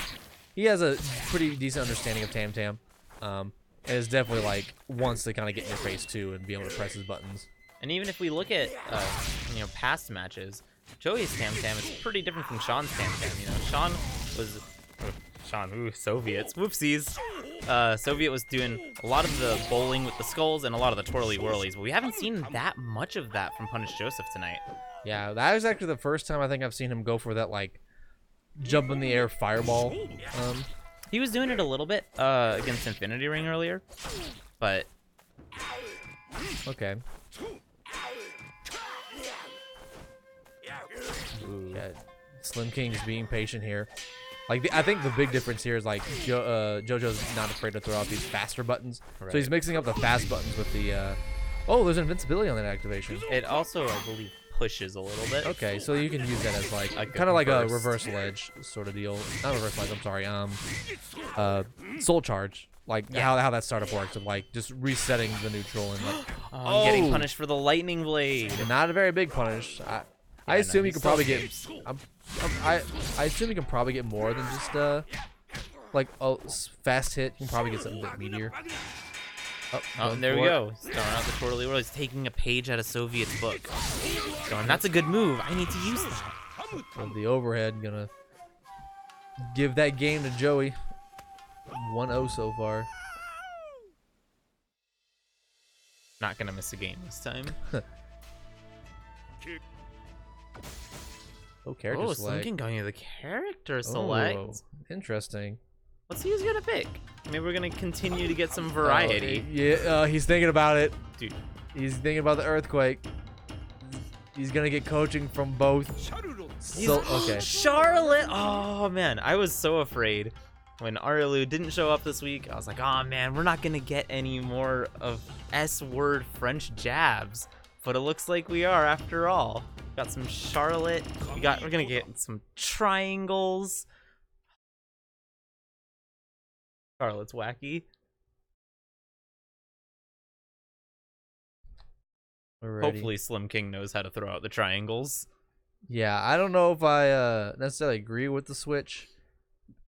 he has a pretty decent understanding of Tam Tam, and is definitely like wants to kind of get in your face too and be able to press his buttons. And even if we look at past matches, Joey's Tam Tam is pretty different from Sean's Tam Tam. You know, Sean was Soviets. Whoopsies. Soviet was doing a lot of the bowling with the skulls and a lot of the twirly whirlies, but we haven't seen that much of that from Punish Joseph tonight. Yeah, that was actually the first time I think I've seen him go for that like jump in the air fireball He was doing it a little bit against Infinity Ring earlier, but Okay. Yeah, Slim King is being patient here. Like I think the big difference here is like JoJo's not afraid to throw out these faster buttons, so he's mixing up the fast buttons with the. Oh, there's invincibility on that activation. it also, I believe, pushes a little bit. Okay, so you can use that as like Like a kind of like a burst. reverse ledge sort of deal. Not reverse ledge. I'm sorry. Soul charge. Like how that startup works of like just resetting the neutral and like. Oh, I'm getting punished for the lightning blade. Not a very big punish. I assume no, you he could still probably get. I assume you can probably get more than just like fast hit. You can probably get something a bit meatier. Oh, going and there we for it. go. He's throwing out the twirly whirl. He's taking a page out of Soviet's book. Going, that's a good move. I need to use that. With the overhead, gonna give that game to Joey. 1-0 so far. Not gonna miss a game this time. Oh, character Oh, select. Slim going to the character select. Oh, interesting. Let's see who's gonna pick. Maybe we're gonna continue to get some variety. Yeah, he's thinking about it. Dude, He's thinking about the earthquake. He's gonna get coaching from both. So, okay. Charlotte! Oh, man. I was so afraid when Arlu didn't show up this week. I was like, oh, man, we're not going to get any more of S-word French jabs. But it looks like we are after all. Got some Charlotte. We're going to get some triangles. Charlotte's wacky. Alrighty. Hopefully Slim King knows how to throw out the triangles. Yeah, I don't know if I necessarily agree with the switch.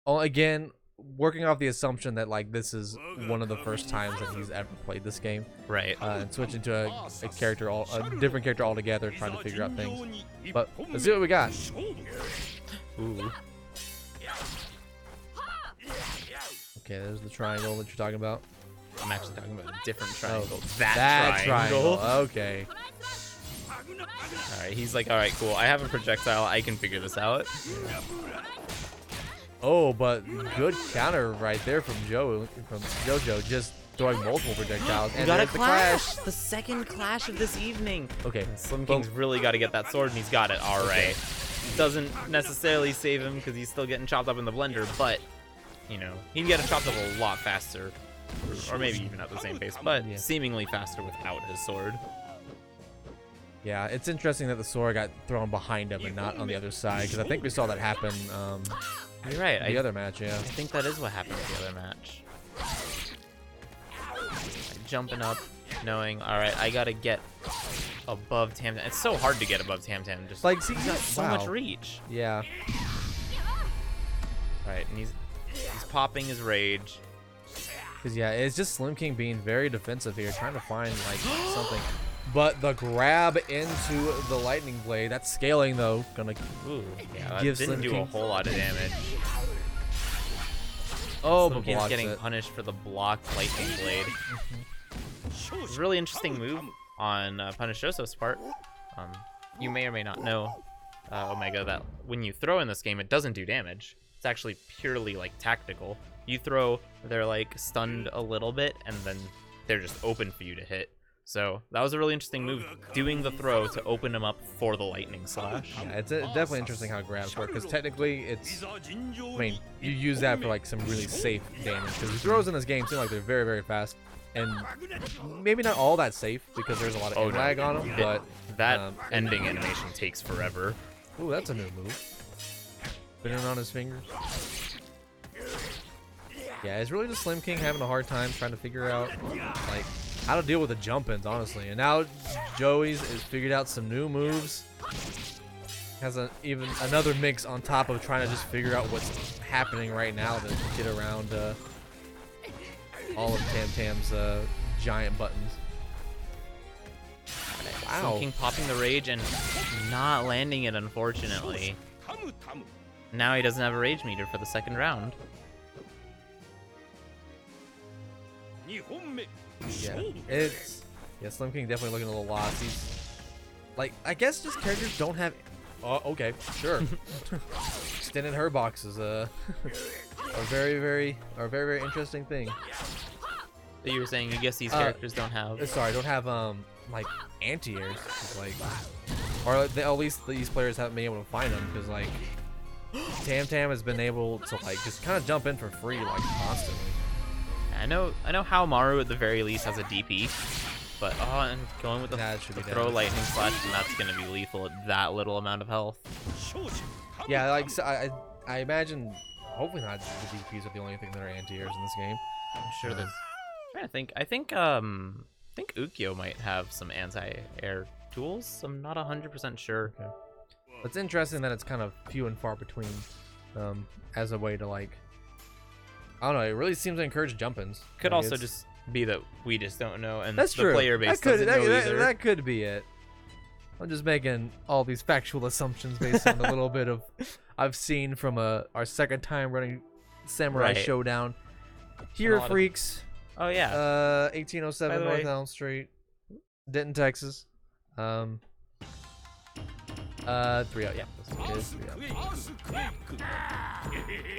Oh, again, working off the assumption that like this is one of the first times that he's ever played this game, Right. and switching to a character, a different character altogether, trying to figure out things. But let's see what we got. Ooh. Okay, there's the triangle that you're talking about. I'm actually talking about a different triangle. Oh, that triangle. Okay. All right, he's like, all right, cool. I have a projectile. I can figure this out. Oh, but good counter right there from JoJo, just throwing multiple projectiles. We And got a there's the clash. the second clash of this evening. Okay, Slim boom. King's really got to get that sword, and he's got it. All right. Doesn't necessarily save him because he's still getting chopped up in the blender, but, you know, he can get chopped up a lot faster. Or maybe even at the same pace, but Yeah. seemingly faster without his sword. Yeah, it's interesting that the sword got thrown behind him and not on the other side, because I think we saw that happen You're right. the other match, yeah. I think that is what happened in the other match. Jumping up, knowing, all right, I gotta get above Tam Tam. It's so hard to get above Tam Tam. Just Like, see, he's got so wow. much reach. Yeah. All right, and he's popping his rage. Because, yeah, it's just Slim King being very defensive here, trying to find, like, something. But the grab into the lightning blade, that's scaling, though. Gonna Ooh, yeah, that Give didn't Slim do a King- whole lot of damage. Oh, Slim but King's blocks getting it. punished for the blocked lightning blade. It's a really interesting move on Punish Joseph's part. You may or may not know, Omega, that when you throw in this game, it doesn't do damage. It's actually purely like tactical. You throw, they're like stunned a little bit, and then they're just open for you to hit. So that was a really interesting move, doing the throw to open them up for the lightning slash. Yeah, it's definitely interesting how grabs work, because technically it's, I mean, you use that for like some really safe damage, because the throws in this game seem like they're very, very fast, and maybe not all that safe, because there's a lot of Oh, no. lag on them, but, That ending animation takes forever. ooh, that's a new move. Spinning on his fingers. Yeah, it's really just Slim King having a hard time trying to figure out, like, how to deal with the jump-ins, honestly. And now Joey's has figured out some new moves. Has even another mix on top of trying to just figure out what's happening right now to get around all of Tam Tam's giant buttons. Slim Wow. King popping the rage and not landing it, unfortunately. Now he doesn't have a rage meter for the second round. Yeah, it's Slim King definitely looking a little lost. He's like, I guess just characters don't have Oh, okay, sure. Extending her box is a very interesting thing. That you were saying, you guess these characters don't have. Sorry, don't have like anti-airs, like, or they, at least these players haven't been able to find them because like Tam Tam has been able to like just kind of jump in for free like constantly. I know how Maru at the very least has a DP, but and going with the throw lightning slash, and that's gonna be lethal at that little amount of health. Yeah, like so I imagine, hopefully not the DPs are the only thing that are anti-airs in this game. I'm sure there's. I'm trying to think. I think Ukyo might have some anti-air tools. I'm not 100% sure. Okay. It's interesting that it's kind of few and far between, as a way to like, I don't know. It really seems to encourage jump-ins. Could like, also just be that we just don't know, and that's the true. player base doesn't know either. That could be it. I'm just making all these factual assumptions based on a little bit of I've seen from our second time running Samurai Right. Showdown. Here, freaks. Oh yeah. 1807 By the North way- Elm Street, Denton, Texas. 3-0. Yeah, that's what it is. 3-0.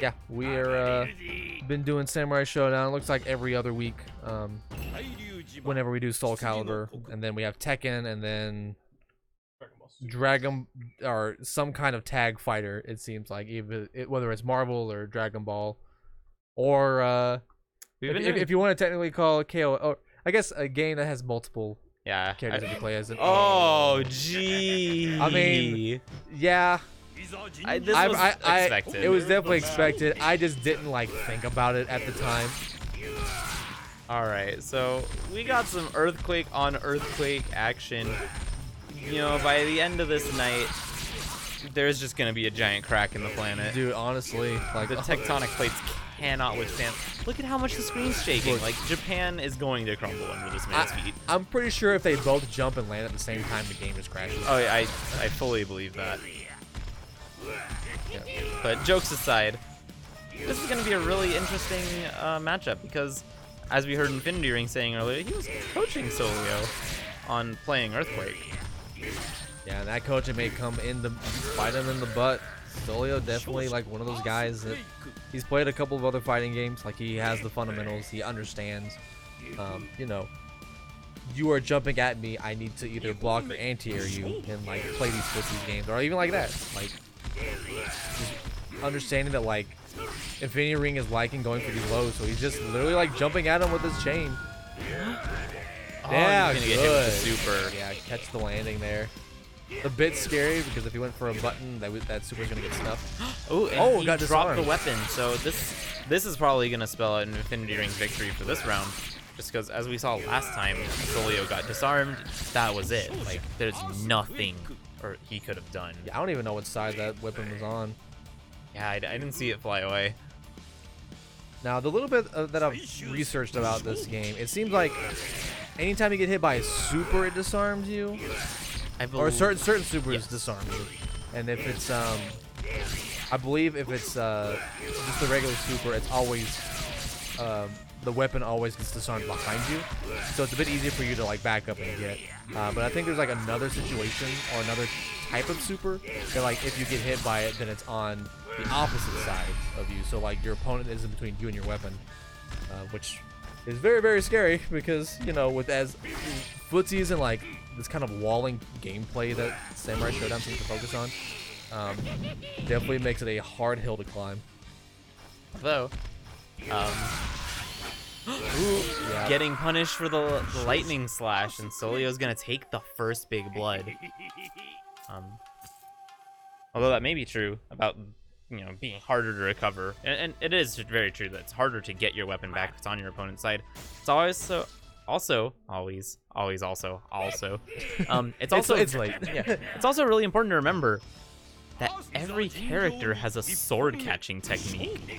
Yeah, we're been doing Samurai Showdown. Looks like every other week. Whenever we do Soul Calibur, and then we have Tekken, and then Dragon or some kind of tag fighter. It seems like whether it's Marvel or Dragon Ball, or if you want to technically call it KO, or I guess a game that has multiple characters that you play as. Oh, gee. I mean, yeah. This was expected. It was definitely expected. I just didn't like think about it at the time. All right, so we got some earthquake on earthquake action. You know, by the end of this night, there's just gonna be a giant crack in the planet. Dude, honestly, like The tectonic plates cannot withstand. Look at how much the screen's shaking. Look. Like, Japan is going to crumble under this man's feet. I'm pretty sure if they both jump and land at the same time, the game just crashes. Oh, yeah, I fully believe that. But jokes aside, this is going to be a really interesting matchup because, as we heard Infinity Ring saying earlier, he was coaching Solio on playing Earthquake. Yeah, and that coaching may come in to bite him in the butt. Solio definitely like one of those guys that he's played a couple of other fighting games. Like he has the fundamentals, he understands. You know, you are jumping at me, I need to either block or anti-air you and like play these footsies games, or even like that. Like just understanding that like Infinity Ring is liking going for these lows, so he's just literally like jumping at him with his chain. Yeah, he's gonna good. get hit with the super. Yeah, catch the landing there. A bit scary because if he went for a button, that super's gonna get snuffed. Oh, and he got dropped the disarmed. weapon. So this is probably gonna spell out an Infinity Ring victory for this round. Just because, as we saw last time, Solio got disarmed. That was it. Like, there's nothing he could have done. Yeah, I don't even know what side that weapon was on. Yeah, I didn't see it fly away. Now, the little bit that I've researched about this game, it seems like anytime you get hit by a super, it disarms you. Or certain supers disarm you. And if it's, I believe if it's just the regular super, it's always, the weapon always gets disarmed behind you. So it's a bit easier for you to like back up and get. But I think there's like another situation or another type of super that like if you get hit by it, then it's on the opposite side of you. So like your opponent is in between you and your weapon, which is very, very scary because, you know, with as footsies and like this kind of walling gameplay that Samurai Showdown seems to focus on, definitely makes it a hard hill to climb. Though, getting punished for the lightning slash, and Solio's gonna take the first big blood. Although that may be true about, you know, being harder to recover, and it is very true that it's harder to get your weapon back if it's on your opponent's side. It's always it's late. Yeah, it's also really important to remember that every character has a sword catching technique,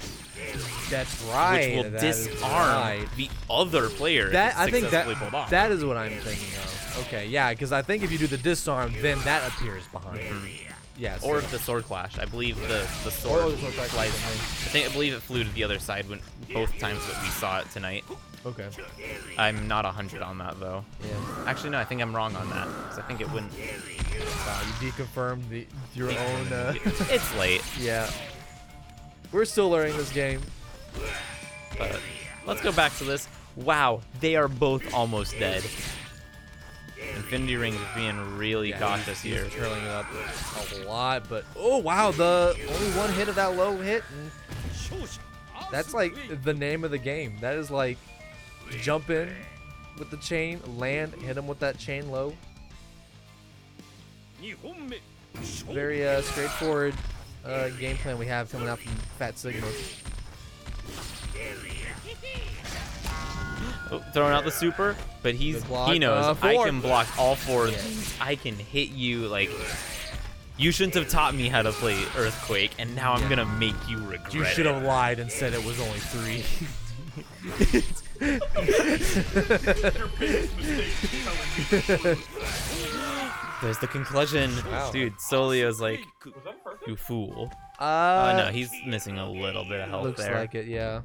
That's right. which will that is disarm right. the other player. if That it's I think successfully pulled off. that is what I'm thinking of. Okay, yeah, because I think if you do the disarm, then that appears behind. Yes. Or the sword clash. I believe the sword. Or the sword clash. flies. I believe it flew to the other side when both times that we saw it tonight. Okay. I'm not 100 on that though. Yeah. Actually, no, I think I'm wrong on that because I think it wouldn't. Wow, you deconfirmed your own. It's late, Yeah. We're still learning this game. but let's go back to this. Wow, they are both almost dead. Infinity Ring is being really cautious he's here. Curling it up a lot, but oh wow, the only one hit of that low hit. And that's like the name of the game. That is like jump in with the chain, land, hit him with that chain low. Very straightforward game plan we have coming out from Fat Sigma. Oh, throwing out the super, but Good block. he knows I Four. can block all four of these. I can hit you like you shouldn't have taught me how to play Earthquake, and now I'm gonna make you regret You should it. have lied and said it was only 3. There's the conclusion. Wow. Dude, Solio's like, you fool. No, he's missing a little bit of health looks there. like it, yeah.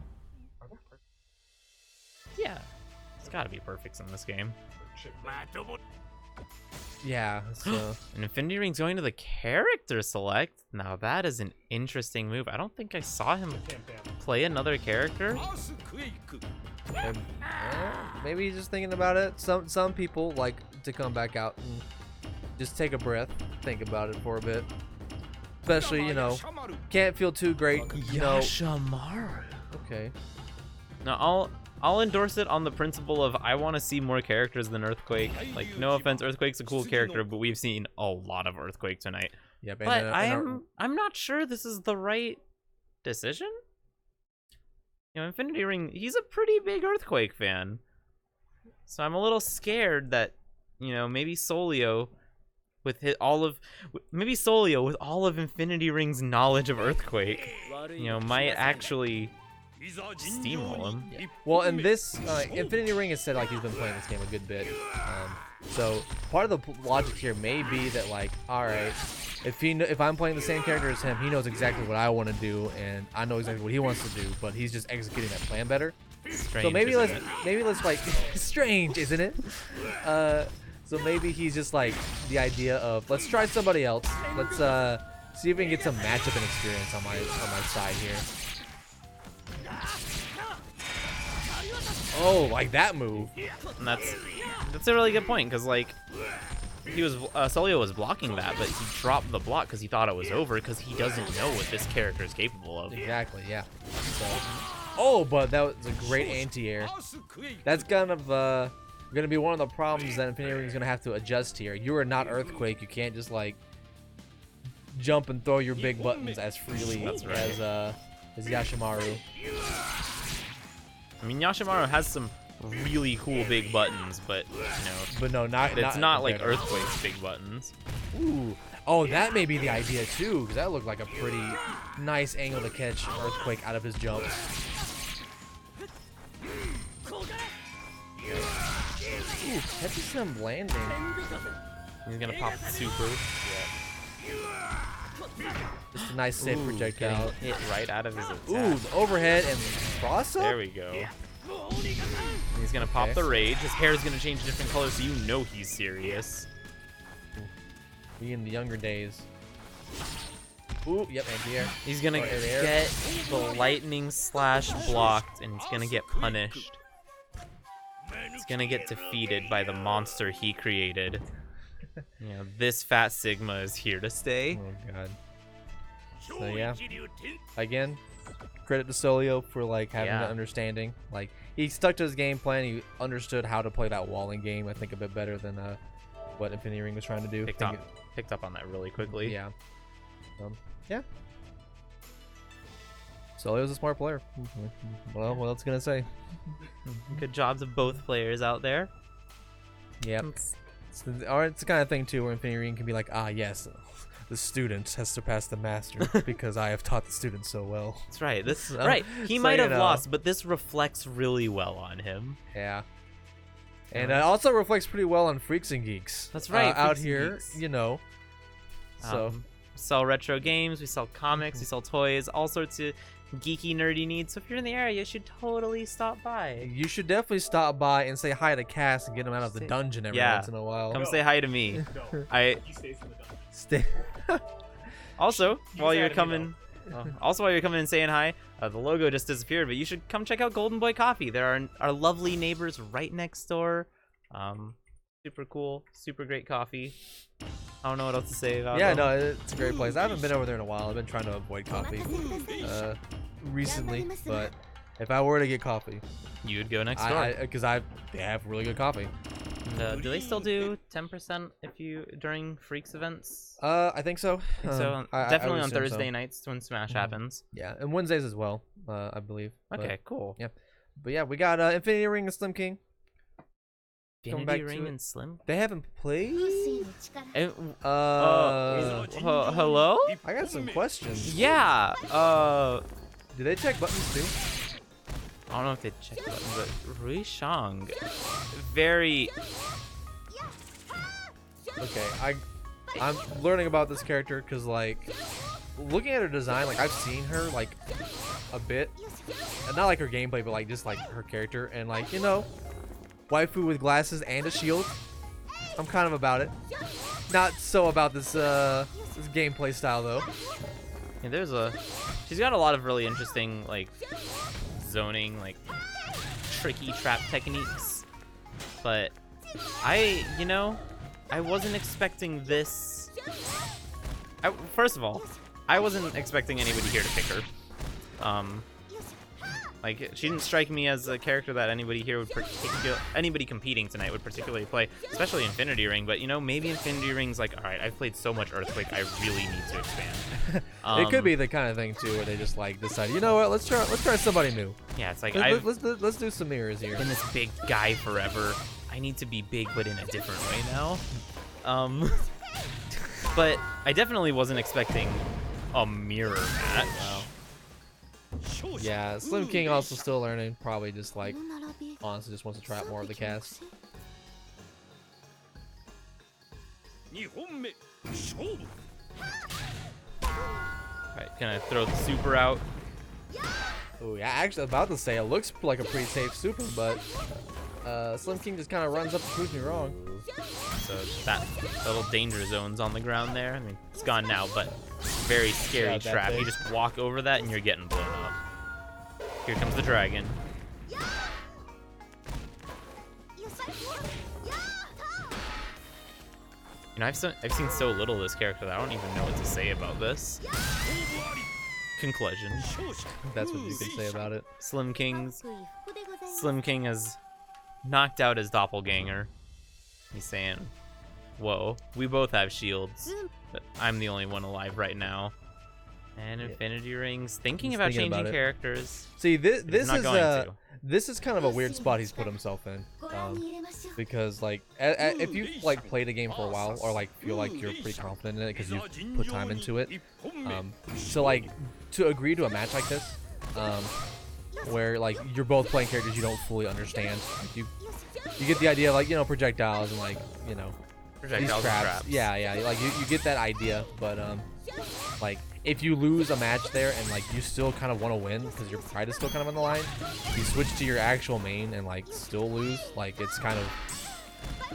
Yeah, it's gotta be perfects in this game. Yeah, so And Infinity Ring's going to the character select. Now that is an interesting move. I don't think I saw him play another character. maybe he's just thinking about it. Some people like to come back out and just take a breath, think about it for a bit. Especially, you know, can't feel too great, you know. Yashamaru. Okay. Now I'll endorse it on the principle of I want to see more characters than Earthquake. Like, no offense, Earthquake's a cool character, but we've seen a lot of Earthquake tonight. Yep. But I'm not sure this is the right decision. You know, Infinity Ring, he's a pretty big Earthquake fan. So I'm a little scared that, you know, maybe Solio with all of Infinity Ring's knowledge of Earthquake, you know, might actually steamroll him. Yeah. Well, and this Infinity Ring has said like he's been playing this game a good bit. So part of the logic here may be that like, all right, if I'm playing the same character as him, he knows exactly what I want to do, and I know exactly what he wants to do, but he's just executing that plan better. Strange, So maybe isn't let's it? like strange, isn't it? So maybe he's just like the idea of let's try somebody else. Let's see if we can get some matchup and experience on my side here. Oh, like that move. And that's a really good point, because like he was Solio was blocking that, but he dropped the block because he thought it was over, because he doesn't know what this character is capable of. Exactly, yeah. So, oh, but that was a great anti-air. That's kind of gonna be one of the problems that Infinity Ring is gonna have to adjust here. You are not Earthquake. You can't just like jump and throw your big buttons as freely as Yashimaru. I mean, Yashimaru has some really cool big buttons, but you know, But no, it's not like compared Earthquake's big buttons. to- Ooh. Oh, that may be the idea too, because that looked like a pretty nice angle to catch Earthquake out of his jump. Ooh, catches him landing. He's gonna pop the super. Just a nice safe Ooh, projectile. getting hit right out of his attack. Ooh, the overhead and cross up. There we go. He's gonna pop Okay. the rage. His hair is gonna change a different color, so you know he's serious. Be in the younger days. Ooh, yep, anti-air. He's gonna Or air. get the lightning slash blocked, and he's gonna get punished. He's gonna get defeated by the monster he created. You know, this Fat Sigma is here to stay. Oh god. So yeah, again, credit to Solio for like having Yeah. the understanding. Like he stuck to his game plan. He understood how to play that walling game. I think a bit better than what Infinity Ring was trying to do. Picked up on that really quickly. Yeah. Yeah. Solio's a smart player. Well, what else can I say? Good jobs of both players out there. Yep. It's the kind of thing too where Infinity Ring can be like, ah, yes, the student has surpassed the master because I have taught the student so well. That's right. This So- right. He so, might you have know. lost, but this reflects really well on him. Yeah. And it also reflects pretty well on Freaks and Geeks. That's right, out Freaks and here, Geeks. you know. So, We sell retro games, we sell comics, we sell toys, all sorts of, geeky, nerdy needs. So if you're in the area, you should totally stop by. You should definitely stop by and say hi to Cass and get him out of the dungeon every Yeah. once in a while. Come say hi to me. He stays in the dungeon. Stay. Also, while say you're hi to me, coming, while you're coming and saying hi, the logo just disappeared. But you should come check out Golden Boy Coffee. There are our lovely neighbors right next door. Super cool, super great coffee. I don't know what else to say about it. Yeah, no, it's a great place. I haven't been over there in a while. I've been trying to avoid coffee recently, but if I were to get coffee, You would go next door. because they have really good coffee. And, do they still do 10% if you during Freaks events? I think so. I think so. I Definitely would on assume Thursday so. nights when Smash Mhm. happens. Yeah, and Wednesdays as well, I believe. Okay, cool. Yeah. But yeah, we got Infinity Ring and Slim King. Coming back Infinity to Ring it. and Slim. They haven't played. Hello? I got some questions. Yeah. Do they check buttons too? I don't know if they checked the button, but Rui Shang, very. Okay, I'm learning about this character because like looking at her design, like I've seen her like a bit, and not like her gameplay, but like just like her character, and like waifu with glasses and a shield. I'm kind of about it. Not so about this this gameplay style though. Yeah, she's got a lot of really interesting like zoning, like tricky trap techniques, but I wasn't expecting this. First of all, I wasn't expecting anybody here to pick her. Like, she didn't strike me as a character that anybody here would anybody competing tonight would particularly play, especially Infinity Ring. But maybe Infinity Ring's like, all right, I've played so much Earthquake, I really need to expand. It could be the kind of thing too, where they just like decide, you know what, let's try somebody new. Yeah, it's like Let's do some mirrors here. been this big guy forever. I need to be big, but in a different way now. But I definitely wasn't expecting a mirror match. Yeah, Slim King also still learning. Probably just like honestly just wants to try out more of the cast. 2本目勝負 Alright, gonna throw the super out. Oh yeah, actually about to say it looks like a pretty safe super, but Slim King just kind of runs up and proves me wrong. So that little danger zone's on the ground there. I mean, it's gone now, but very scary Yeah, that trap. big. You just walk over that and you're getting blown up. Here comes the dragon. I've seen so little of this character that I don't even know what to say about this. Conclusion. That's what you could say about it. Slim King has knocked out his doppelganger. He's saying, whoa, we both have shields, but I'm the only one alive right now. And Infinity Rings thinking He's about thinking changing about it. characters. See, He's this not is going to. this is kind of a weird spot he's put himself in, because like if you like played a game for a while or like feel like you're pretty confident in it because you put time into it, so like to agree to a match like this, where like you're both playing characters you don't fully understand, like, you get the idea, like projectiles and like these Projectiles and traps. traps. Yeah, like you get that idea, but like if you lose a match there and like you still kind of want to win because your pride is still kind of on the line, you switch to your actual main and like still lose, like it's kind of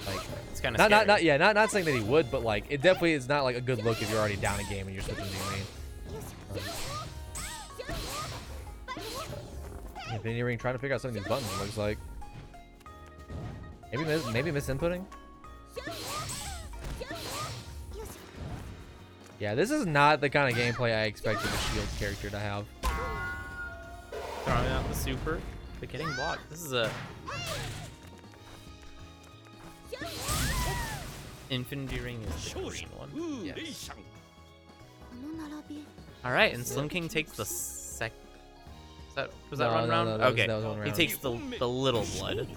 like It's kind of not saying that he would, but like it definitely is not like a good look if you're already down a game and you're switching to your main. Infinity Ring trying to figure out some of these buttons, it looks like. Maybe misinputting. Yeah, this is not the kind of gameplay I expected a shield character to have. Throwing out the super, but getting blocked. This is a Infinity Ring is the green one. Yes. All right, and Slim King takes the sec. Was that No, one no, round? no, that was- Okay, that was one he round. takes the little blood.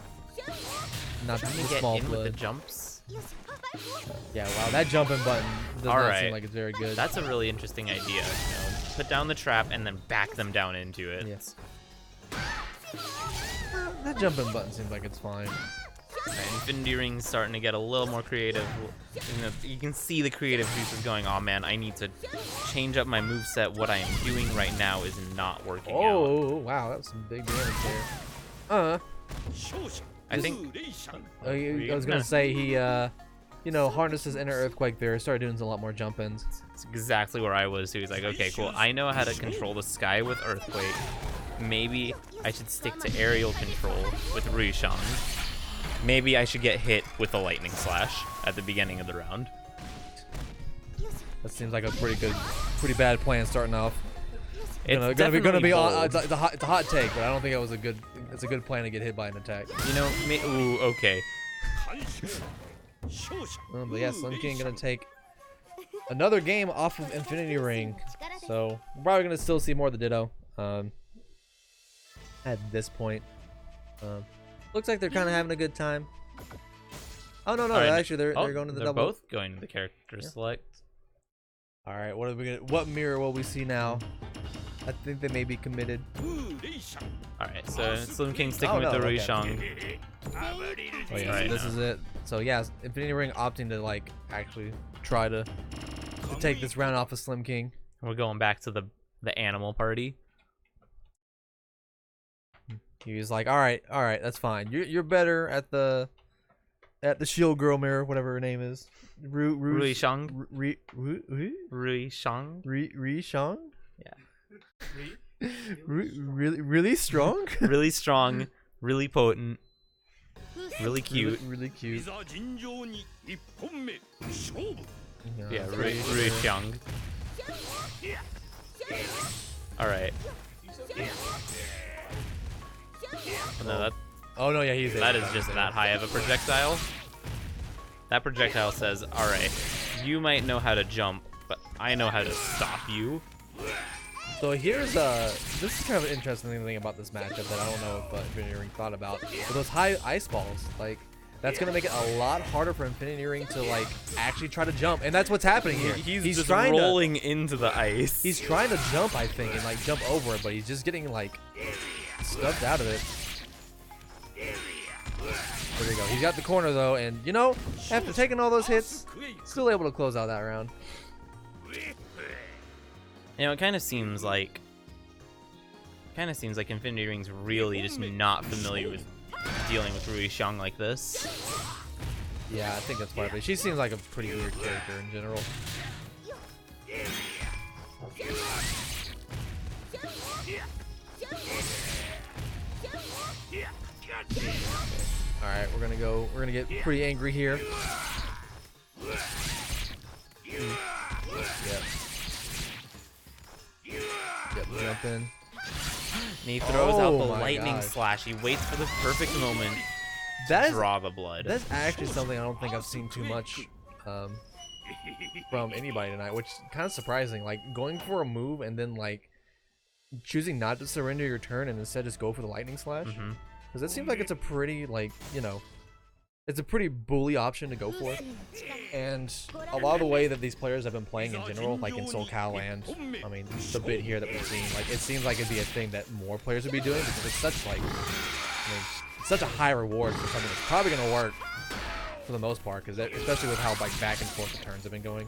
Not Trying the to get small in with the blood. jumps. Yeah, wow, that jumping button does not Alright. seem like it's very good. That's a really interesting idea. Put down the trap and then back them down into it. Yes. That jumping button seems like it's fine. Infinity Ring's starting to get a little more creative. You can see the creative juices going, oh man, I need to change up my moveset. What I am doing right now is not working out. Oh, wow, that was some big damage there. I think I was gonna say he, you know, harnessed his inner earthquake there, started doing a lot more jump ins. it's exactly where I was too. He's like, okay, cool. I know how to control the sky with Earthquake. Maybe I should stick to aerial control with Ruishang. Maybe I should get hit with a Lightning Slash at the beginning of the round. That seems like a pretty bad plan starting off. It's Gonna be definitely on, bold. it's a hot take, but I don't think it's a good plan to get hit by an attack. You know, ooh, okay. But yeah, Slim King gonna take another game off of Infinity Ring, so we're probably gonna still see more of the Ditto. At this point, looks like they're kind of having a good time. Oh no, Alright, actually they're going to the they're double. both going to the character select. All right, what mirror will we see now? I think they may be committed. All right, so Slim King sticking with the okay. Ruishang. Oh yeah, Alright, so this now. is it. So yeah, Infinity Ring opting to like actually try to take this round off of Slim King. We're going back to the animal party. He was like, all right, that's fine. You're better at the Shield Girl mirror, whatever her name is. Ruishang. Ruishang. Ruishang. Yeah. Really strong. Really strong, really potent, really cute. Really cute. Yeah, Ruishang. All right. No, Yeah, he's that is just that high of a projectile. That projectile says, all right, you might know how to jump, but I know how to stop you. So here's this is kind of an interesting thing about this matchup that I don't know if Infinity Ring thought about. But those high ice balls, like that's gonna make it a lot harder for Infinity Ring to like actually try to jump, and that's what's happening here. He's just trying rolling into the ice. He's trying to jump, I think, and like jump over it, but he's just getting like stuffed out of it. There we go. He's got the corner though, and you know, after taking all those hits, still able to close out that round. You know, it kind of seems like Infinity Ring's really just not familiar with dealing with Ruishang like this. Yeah, I think that's part of it. She seems like a pretty weird character in general. All right, we're gonna get pretty angry here. Yep, jump in. And he throws out the Oh my lightning gosh. slash. He waits for the perfect moment That to is draw the blood. That's actually something I don't think I've seen too much from anybody tonight, which is kind of surprising. Like going for a move and then like choosing not to surrender your turn and instead just go for the lightning slash. Because that seems like it's a pretty like it's a pretty bully option to go for. And a lot of the way that these players have been playing in general, like in SoCal and I mean the bit here that we've seen, like it seems like it'd be a thing that more players would be doing because it's such like it's such a high reward for something that's probably gonna work for the most part, because especially with how like back and forth the turns have been going.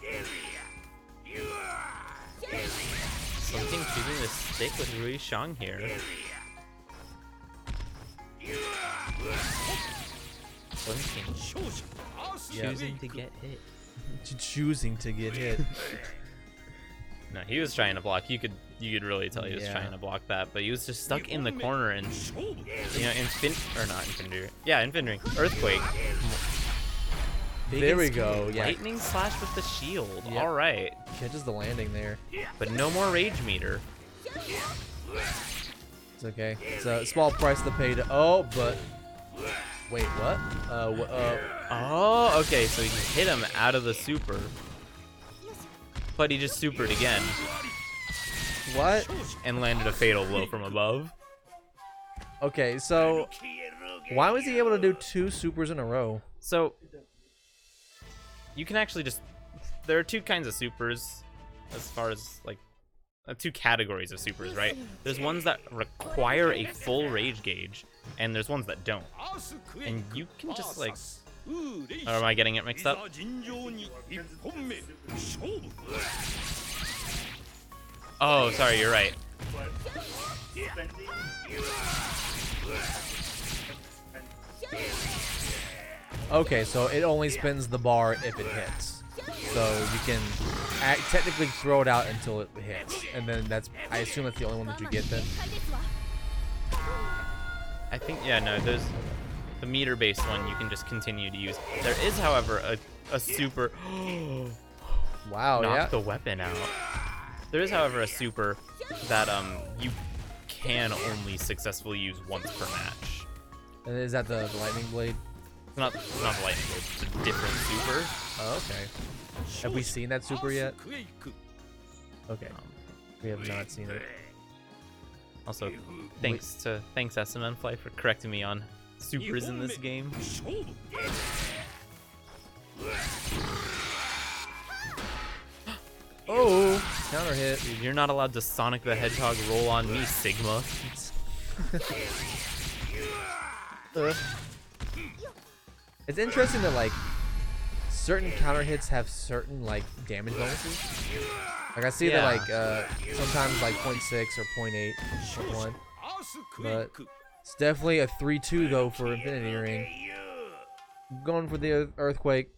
Something choosing to stick with Ruishang here. Choosing to get hit. Choosing to get hit. No, he was trying to block. You could really tell he was trying to block that, but he was just stuck in the corner and Infinity Earthquake. There we go. Yeah, Lightning slash with the shield. Yep. All right, catches the landing there. but no more rage meter. It's okay. It's a small price to pay to. Oh, but wait, what? Oh, okay. So he hit him out of the super, but he just supered again What? and landed a fatal blow from above. Okay, so why was he able to do 2 supers in a row? So you can actually just there are 2 kinds of supers as far as like two categories of supers, right? There's ones that require a full rage gauge, and there's ones that don't. And you can just like, or am I getting it mixed up? Oh, sorry, you're right. Okay, so it only spins the bar if it hits. So you can technically throw it out until it hits, and then I assume that's the only one that you get then. I think, yeah, no, there's the meter-based one you can just continue to use. There is, however, a super... Wow, knock yeah. the weapon out. There is, however, a super that you can only successfully use once per match. And is that the lightning blade? It's not the lightning blade, it's a different super. Oh, okay. Have we seen that super yet? Okay. We have not seen it. Also, thanks SMN Fly for correcting me on supers in this game. Oh, counter hit. Dude, you're not allowed to Sonic the Hedgehog roll on me, Sigma. It's interesting that like certain counter hits have certain like damage bonuses. Like I see that like sometimes like 0.6 or 0.8 or 1, but it's definitely a 3-2 though for Infinity Ring. Going for the earthquake.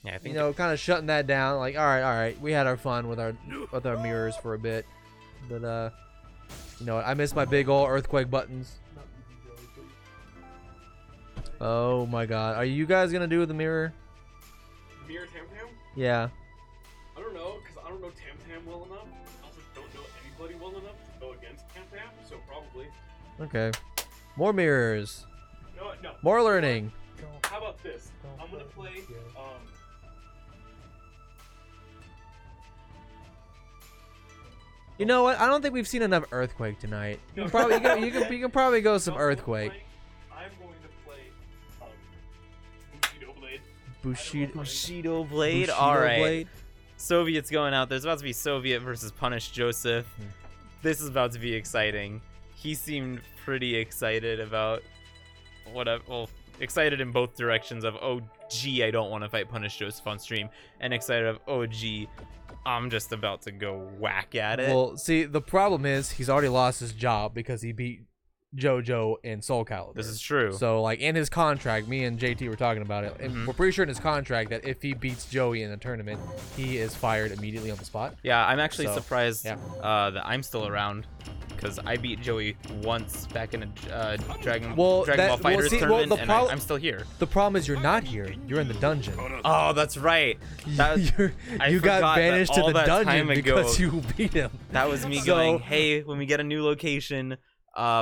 Yeah, I think You know, kind of shutting that down. Like, all right, we had our fun with our mirrors for a bit, but you know, I miss my big ol' earthquake buttons. Oh my God, are you guys gonna do the mirror? Mirror Tam Tam? Yeah. I don't know, because I don't know Tam Tam well enough. I also don't know anybody well enough to go against Tam Tam, so probably. Okay. More mirrors. No, no. More learning. How about this? I'm gonna play, You know what? I don't think we've seen enough earthquake tonight. You can probably you can probably go some earthquake. I'm going to play, Bushido Blade. Bushido Blade. Bushido All right. Blade. Soviet's going out. There's about to be Soviet versus Punish Joseph. This is about to be exciting. He seemed pretty excited about excited in both directions of, oh gee, I don't want to fight Punish Joseph on stream, and excited of, oh gee, I'm just about to go whack at it. Well, see, the problem is he's already lost his job because he beat JoJo in Soul Calibur. This is true. So, like, in his contract, me and JT were talking about it, and we're pretty sure in his contract that if he beats Joey in a tournament, he is fired immediately on the spot. Yeah, I'm actually So, surprised yeah. that I'm still around, because I beat Joey once back in a Dragon Well, Ball Fighters tournament, and I'm still here. The problem is you're not here. You're in the dungeon. Oh, that's right. That, I you got forgot that banished to all the that dungeon time ago, because you beat him. That was me going, hey, when we get a new location,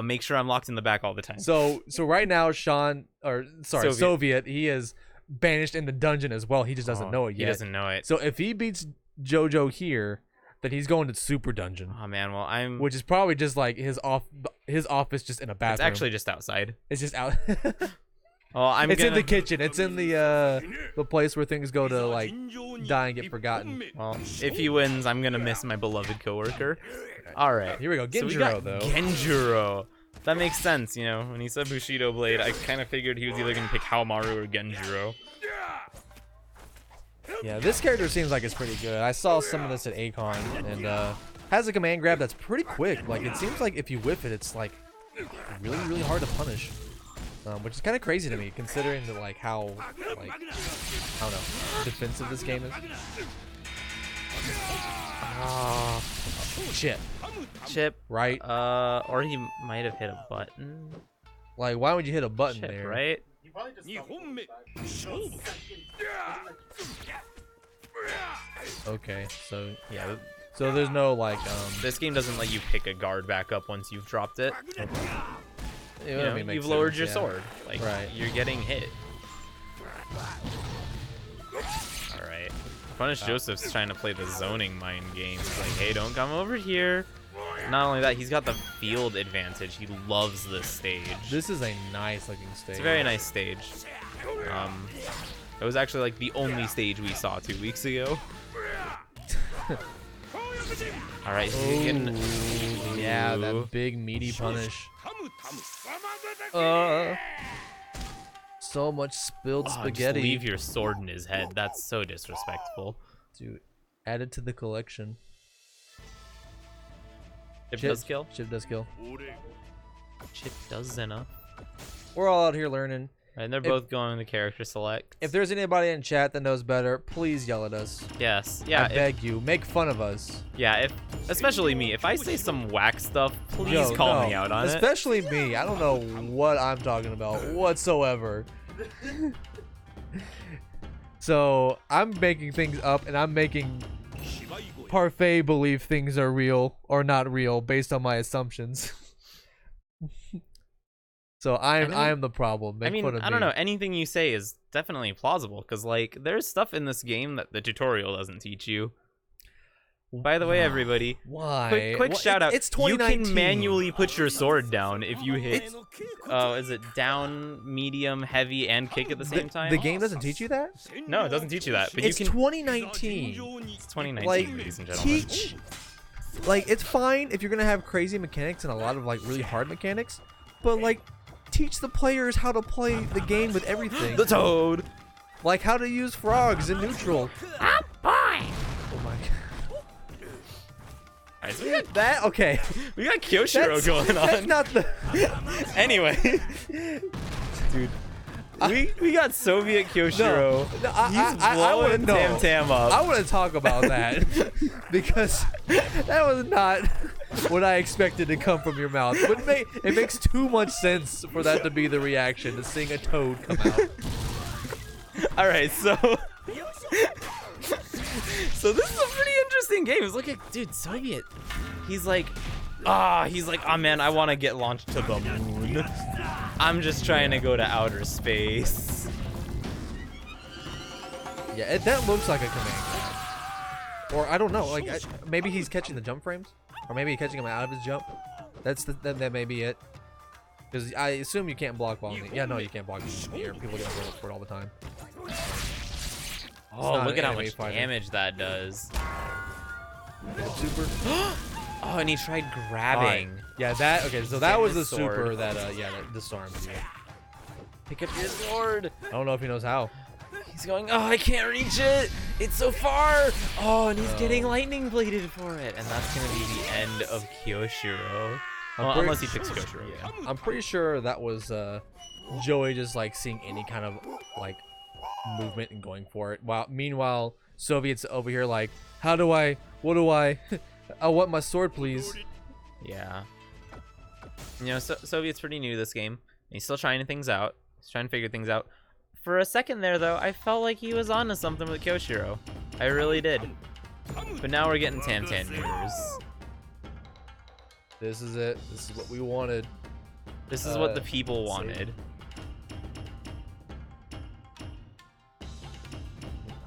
make sure I'm locked in the back all the time. So right now, Soviet, he is banished in the dungeon as well. He just doesn't know it yet. He doesn't know it. So if he beats JoJo here, then he's going to Super Dungeon. Oh man, well which is probably just like his office just in a bathroom. It's actually just outside. It's just out. Well, It's in the kitchen. It's in the place where things go to like die and get forgotten. Well, if he wins, I'm gonna miss my beloved coworker. All right, Here we go. so we Genjuro got though. Genjuro. That makes sense, you know. When he said Bushido Blade, I kind of figured he was either gonna pick Haomaru or Genjuro. Yeah, this character seems like it's pretty good. I saw some of this at Akon, and has a command grab that's pretty quick. Like, it seems like if you whiff it, it's like really, really hard to punish. Which is kind of crazy to me, considering that, like, how, like, I don't know, defensive this game is. Chip, right? Or he might have hit a button. Like, why would you hit a button Chip, there? right? You probably just Okay, so yeah, so there's no like This game doesn't let you pick a guard back up once you've dropped it. You know, makes you've lowered sense, your yeah. sword. Like, Right. you're getting hit. Alright. Punish Joseph's trying to play the zoning mind game. He's like, hey, don't come over here. Not only that, he's got the field advantage. He loves this stage. This is a nice looking stage. It's a very nice stage. It was actually like the only stage we saw 2 weeks ago. All right, so you can. Yeah, Ooh. that big meaty punish. So much spilled Oh, just spaghetti. leave your sword in his head. That's so disrespectful. Dude, add it to the collection. Chip does kill. Chip does kill. Chip does enough. We're all out here learning. And they're both going to character select. If there's anybody in chat that knows better, please yell at us. Yes, yeah, I beg you, make fun of us. yeah. Especially me. If I say some whack stuff, please call me out on it. Especially me. I don't know what I'm talking about whatsoever. So I'm making things up, and I'm making Parfait believe things are real or not real based on my assumptions. So I am the problem. Make fun of I don't me. know. Anything you say is definitely plausible because, like, there's stuff in this game that the tutorial doesn't teach you. By the way, everybody, Why? quick Well, shout out. It's You 2019. can manually put your sword down if you hit. Is it down, medium, heavy, and kick at the same time? The game doesn't teach you that. No, it doesn't teach you that. But It's you can. 2019. It's 2019, Like, ladies and gentlemen. teach. Like, it's fine if you're gonna have crazy mechanics and a lot of like really hard mechanics, but like, teach the players how to play the game with everything. The toad. Like how to use frogs in neutral. Oh my god. Alright, so we got That okay. we got Kyoshiro going That's on. not the. Anyway, dude, we got Soviet Kyoshiro. No, He's I blowing wanna know. Tam Tam up. I want to talk about that because that was not what I expected to come from your mouth. But it makes too much sense for that to be the reaction to seeing a toad come out. All right, so so this is a pretty interesting game. It's like, dude, Soviet. He's like, oh man, I want to get launched to the moon. I'm just trying to go to outer space. Yeah, that looks like a command grab. Or I don't know, like maybe he's catching the jump frames, or maybe he's catching him out of his jump. That may be it. Because I assume you can't block while in the, yeah, no, you can't block in the air. People get rolled for it all the time. Oh, not look an at how anime much fighter. damage that does. Super. Oh, and he tried grabbing. Yeah, that okay. So that Get was his the super sword. that that disarms you. Pick up your sword. I don't know if he knows how. He's going, oh, I can't reach it. It's so far. Oh, and he's getting lightning bladed for it. And that's going to be the end of Kyoshiro. Well, pretty- unless he picks Kyoshiro, yeah. I'm pretty sure that was Joey just like seeing any kind of like movement and going for it. While meanwhile, Soviet's over here like, what do I? I want my sword, please. Yeah. You know, Soviet's pretty new to this game. He's still trying things out. He's trying to figure things out. For a second there, though, I felt like he was onto something with Kyoshiro. I really did. But now we're getting Tam Tam news. This is it. This is what we wanted. This is what the people wanted.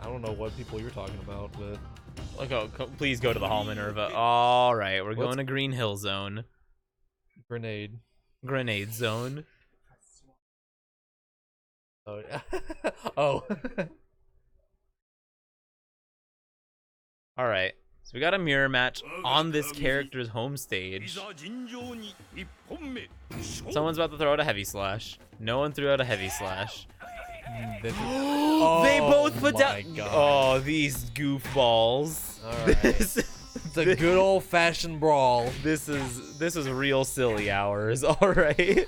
I don't know what people you're talking about, but Like, oh, please go to the Hall Minerva. All right, we're What's- going to Green Hill Zone. grenade. Grenade Zone. Oh. Oh. All right. So we got a mirror match on this character's home stage. Someone's about to throw out a heavy slash. No one threw out a heavy slash. This is- They both put my down. God. Oh, these goofballs. All right. This, It's a good old-fashioned brawl. this is real silly hours. All right.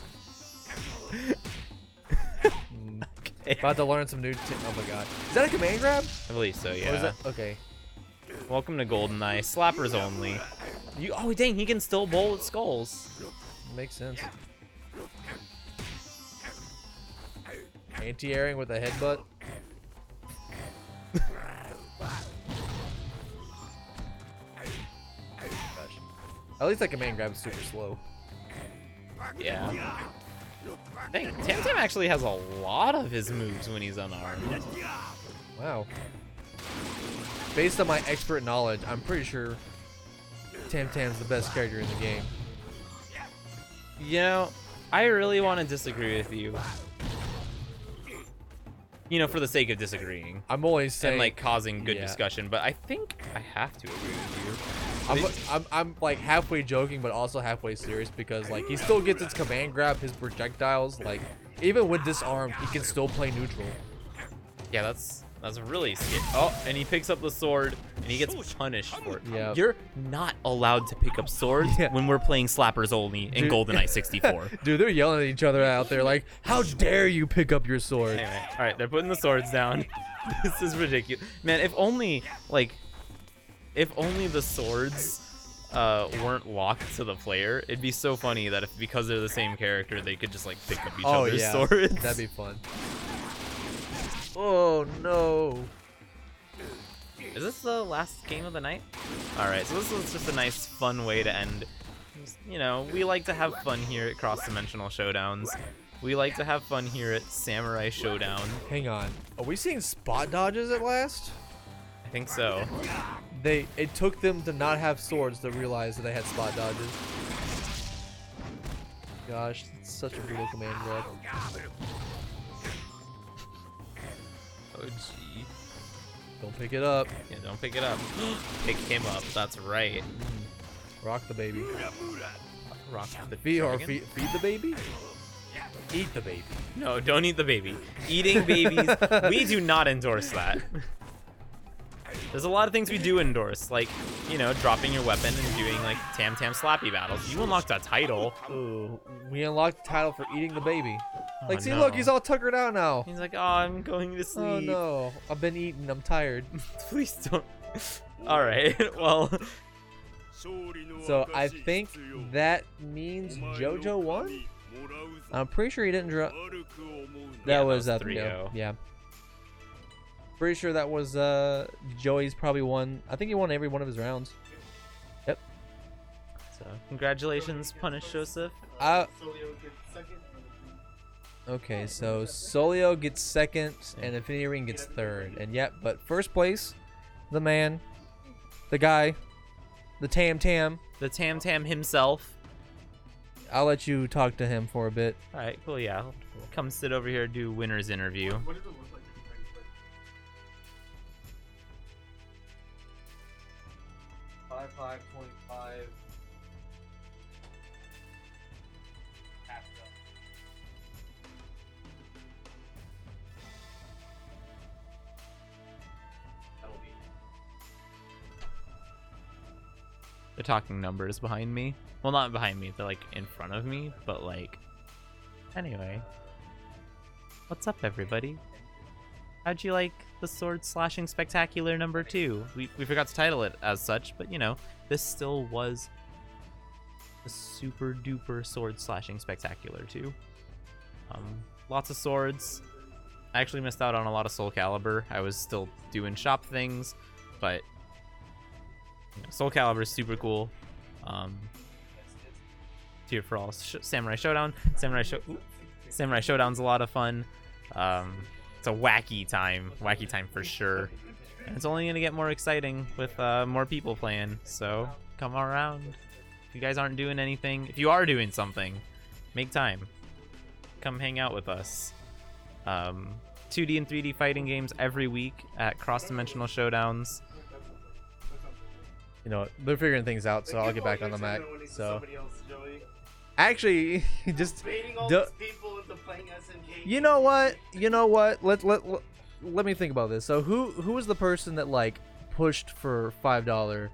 About to learn some new. Oh my god. Is that a command grab? I believe so. Or is Yeah. that okay? Welcome to GoldenEye. Slappers only. Oh dang, he can still bowl at skulls. Makes sense. Anti-airing with a headbutt. Gosh. At least that command grab is super slow. Yeah. Dang, Tam Tam actually has a lot of his moves when he's unarmed. Wow. Based on my expert knowledge, I'm pretty sure Tam Tam's the best character in the game. You know, I really want to disagree with you. you know, for the sake of disagreeing I'm only saying and like causing good yeah. discussion. But I think I have to agree with you. I'm like halfway joking, but also halfway serious because like he still gets his command grab, his projectiles. Like even with disarmed, he can still play neutral. Yeah, that's really scary. Oh, and he picks up the sword and he gets punished for it. Yeah. You're not allowed to pick up swords Yeah. when we're playing slappers only in Dude. GoldenEye 64. Dude, they're yelling at each other out there like, "How dare you pick up your sword?" Anyway, all right, they're putting the swords down. This is ridiculous, man. If only the swords weren't locked to the player, it'd be so funny that if because they're the same character, they could just like pick up each Oh other's yeah, swords. that'd be fun. Oh no. Is this the last game of the night? All right, so this was just a nice, fun way to end. You know, we like to have fun here at Cross-Dimensional Showdowns. We like to have fun here at Samurai Showdown. Hang on. Are we seeing spot dodges at last? I think so. It took them to not have swords to realize that they had spot dodges. Gosh, it's such a brutal command grab. Oh, gee. Don't pick it up. Yeah, don't pick it up. Pick him up. That's right. Rock the baby. Rock the Feed or dragon? feed the baby? Eat the baby. No, don't eat the baby. Eating babies, we do not endorse that. There's a lot of things we do endorse, like, you know, dropping your weapon and doing, like, Tam-Tam Slappy battles. You unlocked a title. Ooh, we unlocked the title for eating the baby. Like, Oh, see, no. look, he's all tuckered out now. He's like, oh, I'm going to sleep. Oh no, I've been eating. I'm tired. Please don't. All right, well, So I think that means JoJo won. I'm pretty sure he didn't drop. That was 3-0. Yeah. Pretty sure that was Joey's probably won. I think he won every one of his rounds. Yep. so congratulations, Punish Joseph. Solio gets second. Okay, so Solio gets second and Infinity Ring gets third. And yep, but first place, the man, the guy, the Tam. The Tam himself. I'll let you talk to him for a bit. All right, cool, yeah. I'll come sit over here, do winner's interview. What does it look like? Five 5.5. They're talking numbers behind me. Well, not behind me, they're like in front of me, but like, anyway. What's up, everybody? How'd you like the Sword Slashing Spectacular number 2? We forgot to title it as such, but you know, this still was the super duper Sword Slashing Spectacular 2. Lots of swords. I actually missed out on a lot of Soul Calibur. I was still doing shop things, but you know, Soul Calibur is super cool. Here for all Samurai Showdown. Samurai Showdown's a lot of fun. It's a wacky time for sure. And it's only gonna get more exciting with more people playing. So come around. If you guys aren't doing anything, if you are doing something, make time. Come hang out with us. 2D and 3D fighting games every week at Cross-Dimensional Showdowns. You know, they're figuring things out, so I'll get back on the Mac. So Somebody else, Joey. actually, just Baiting all do- these people into playing SNK. you know what? Let me think about this. So who was the person that like pushed for $5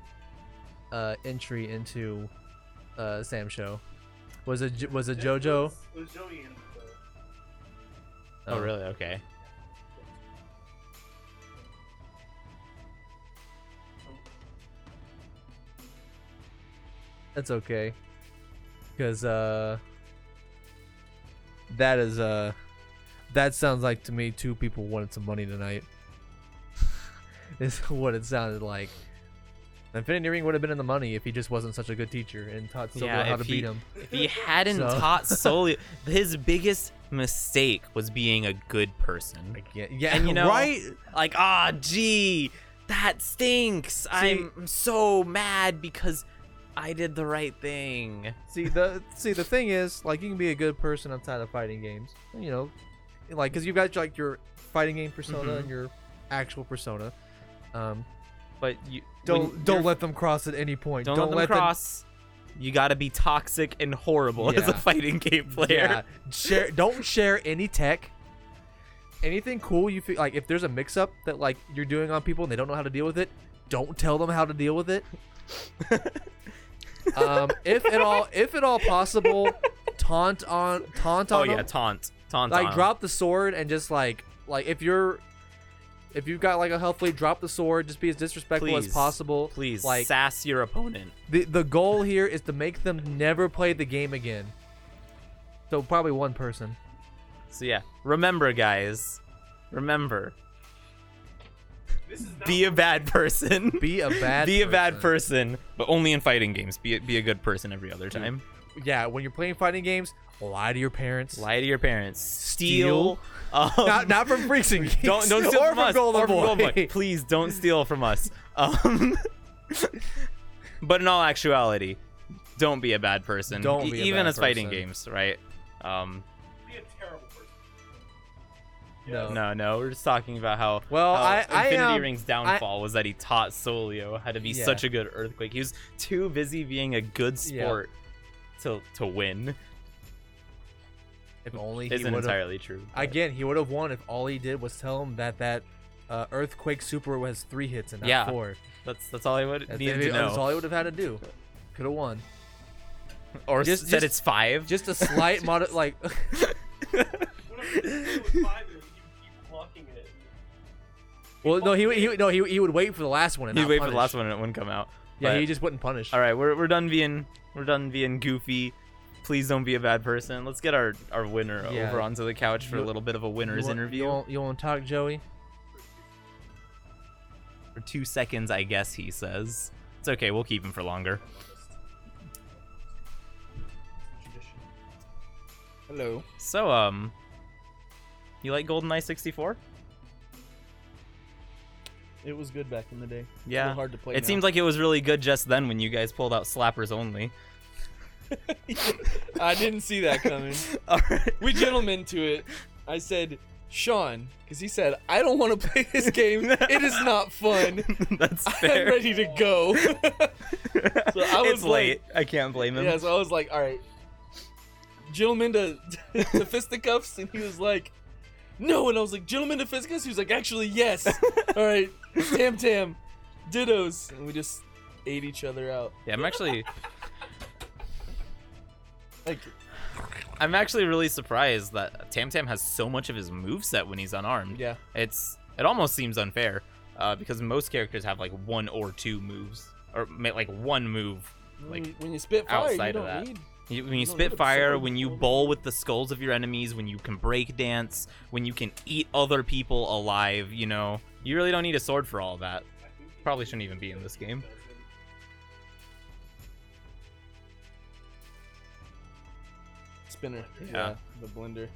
entry into Sam Show? Was it JoJo? It was Joey and Oh, really? Okay. That's okay. Because that sounds like to me two people wanted some money tonight. Is what it sounded like. Infinity Ring would have been in the money if he just wasn't such a good teacher and taught Solio how to beat him. If he hadn't So- taught Solio, his biggest mistake was being a good person. Yeah, And you know, right? like, gee, that stinks. I'm so mad because I did the right thing. See the thing is, like, you can be a good person outside of fighting games. You know, like, because you've got like your fighting game persona and your actual persona. But you Don't let them cross at any point. Don't let them cross. You gotta be toxic and horrible as a fighting game player. Yeah. Don't share any tech. Anything cool you feel like if there's a mix-up that like you're doing on people and they don't know how to deal with it, don't tell them how to deal with it. If at all possible, taunt on Oh yeah, them. taunt Like on 'em. drop the sword and just like if you've got like a health lead, drop the sword. Just be as disrespectful as possible. Please, like sass your opponent. the goal here is to make them never play the game again. So probably one person. So yeah, remember guys, remember. This is not Be a bad person. Be a bad. Be a bad person, but only in fighting games. Be a good person every other time. Yeah, when you're playing fighting games, lie to your parents. Lie to your parents. Steal. Not from Freaks and Geeks. Don't steal or from us. Golden Or from Boy. Golden Boy. Please don't steal from us. But in all actuality, don't be a bad person. Don't be a even bad as fighting person. games, right? be a terrible person. No. We're just talking about how Well, how I Infinity Ring's downfall was that he taught Solio how to be Yeah. such a good Earthquake. He was too busy being a good sport to win. If only he Isn't would have. entirely true. but- Again, he would have won if all he did was tell him that Earthquake Super has 3 hits and not 4. That's all I would need to That's all know. he would have had to do. Could have won. Or Just- said just- it's 5. Just a slight like. What if it was 5 and you keep blocking it? Well, no, he would wait for the last one. And He'd not wait for the punish. last one and it wouldn't come out. Yeah, But- he just wouldn't punish. All right, we're done being goofy. Please don't be a bad person. Let's get our winner Yeah. over onto the couch for a You- little bit of a winner's interview. You want to talk, Joey? For 2 seconds, I guess he says. It's okay, we'll keep him for longer. Hello. So, you like GoldenEye 64? It was good back in the day. It's a Yeah. little hard to play It now. seems like it was really good just then when you guys pulled out slappers only. I didn't see that coming. All right. We gentlemen to it. I said, Sean, because he said, I don't want to play this game. It is not fun. That's I'm fair. ready to go. So I was It's late. I can't blame him. Yeah, so I was like, all right, gentlemen to fisticuffs, and he was like, no, and I was like, gentlemen to fisticuffs. He was like, actually, yes. All right, tam, dittos, and we just ate each other out. Yeah, Like, I'm actually really surprised that Tam Tam has so much of his moveset when he's unarmed. yeah, It almost seems unfair, because most characters have like 1 or 2 moves, or like 1 move. Like when you spit fire, you outside of don't that. need. when you don't need spit a fire, sword. when you bowl with the skulls of your enemies, when you can break dance, when you can eat other people alive, you know, you really don't need a sword for all of that. Probably shouldn't even be in this game. Spinner. Yeah. The blender.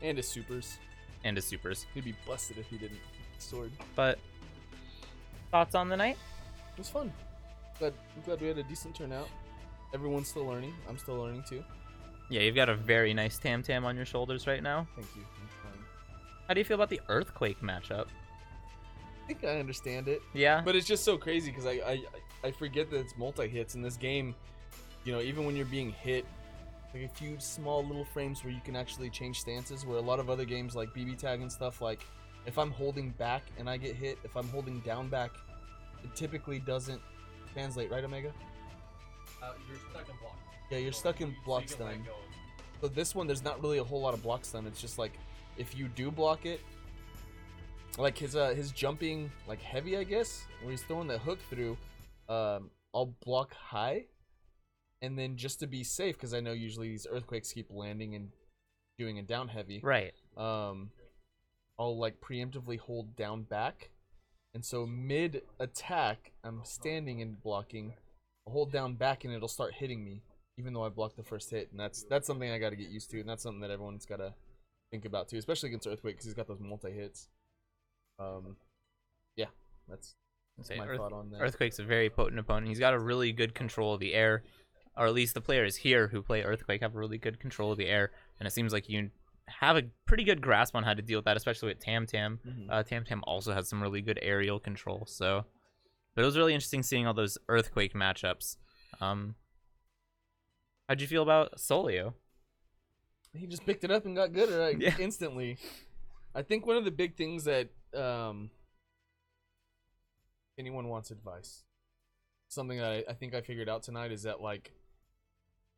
And his supers. And his supers. He'd be busted if he didn't sword. But thoughts on the night? It was fun. I'm glad we had a decent turnout. Everyone's still learning. I'm still learning too. Yeah, you've got a very nice Tam Tam on your shoulders right now. Thank you. I'm trying. How do you feel about the Earthquake matchup? I think I understand it. Yeah. But it's just so crazy because I forget that it's multi-hits in this game. You know, even when you're being hit, like a few small little frames where you can actually change stances, where a lot of other games like BB Tag and stuff, like if I'm holding back and I get hit, if I'm holding down back, it typically doesn't translate, right, Omega? You're stuck in block. Yeah, you're stuck in block stun. But this one, there's not really a whole lot of block stun. It's just like if you do block it, like his jumping like heavy, I guess, where he's throwing the hook through, I'll block high, and then just to be safe, because I know usually these earthquakes keep landing and doing a down heavy. Right. I'll like preemptively hold down back, and so mid attack, I'm standing and blocking. I'll hold down back and it'll start hitting me, even though I blocked the first hit, and that's something I got to get used to, and that's something that everyone's got to think about too, especially against Earthquake because he's got those multi hits. Yeah, that's my thought on that. Earthquake's a very potent opponent. He's got a really good control of the air, or at least the players here who play Earthquake have a really good control of the air, and it seems like you have a pretty good grasp on how to deal with that, especially with Tam Tam. Mhm. Tam Tam also has some really good aerial control. So, but it was really interesting seeing all those Earthquake matchups. How'd you feel about Solio? He just picked it up and got good at it Yeah. instantly. I think one of the big things that anyone wants advice, something that I think I figured out tonight is that like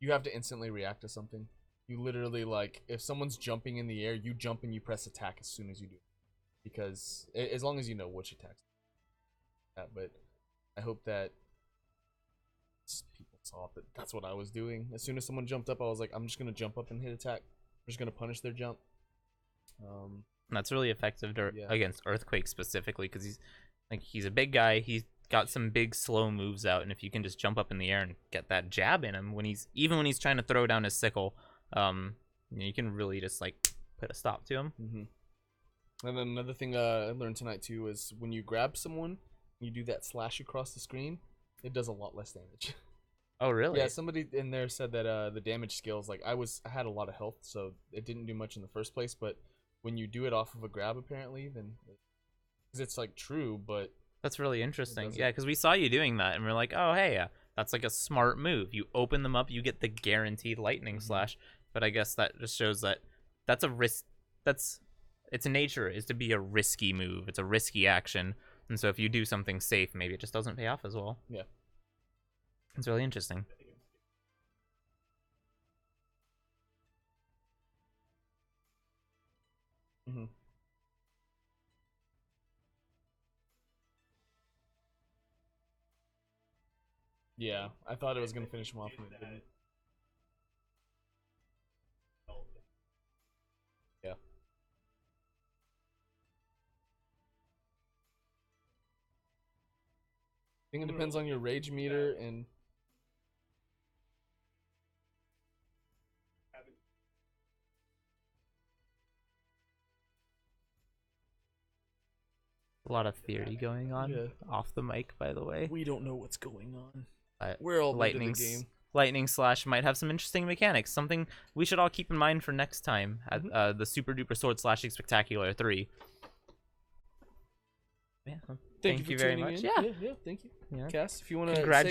you have to instantly react to something. You literally like if someone's jumping in the air, you jump and you press attack as soon as you do, because as long as you know which attacks. But I hope that people saw that that's what I was doing. As soon as someone jumped up, I was like, I'm just gonna jump up and hit attack. I'm just gonna punish their jump. That's really effective Yeah. against Earthquake specifically because he's a big guy. He's got some big slow moves out, and if you can just jump up in the air and get that jab in him when he's trying to throw down his sickle, you can really just like put a stop to him. And then another thing I learned tonight too is when you grab someone, you do that slash across the screen, it does a lot less damage. Oh really? Yeah, somebody in there said that the damage skills, like I had a lot of health, so it didn't do much in the first place. But when you do it off of a grab, apparently, then because it's like true, but That's really interesting. does Yeah, it. because we saw you doing that, and we're like, oh hey, that's like a smart move. You open them up, you get the guaranteed lightning slash. But I guess that just shows that that's a risk. Its nature is to be a risky move. It's a risky action, and so if you do something safe, maybe it just doesn't pay off as well. Yeah. It's really interesting. Yeah, I thought it was gonna finish him off, and it didn't. Yeah. I think it depends on your rage meter and. A lot of theory going on Yeah. off the mic, by the way. We don't know what's going on. But We're all new to the lightning game. lightning slash might have some interesting mechanics. Something we should all keep in mind for next time at the Super Duper Sword Slashing Spectacular 3. Yeah. Thank you for very tuning much. in. Yeah. Yeah, thank you. Yeah. Cass, if you want to say Congratulations.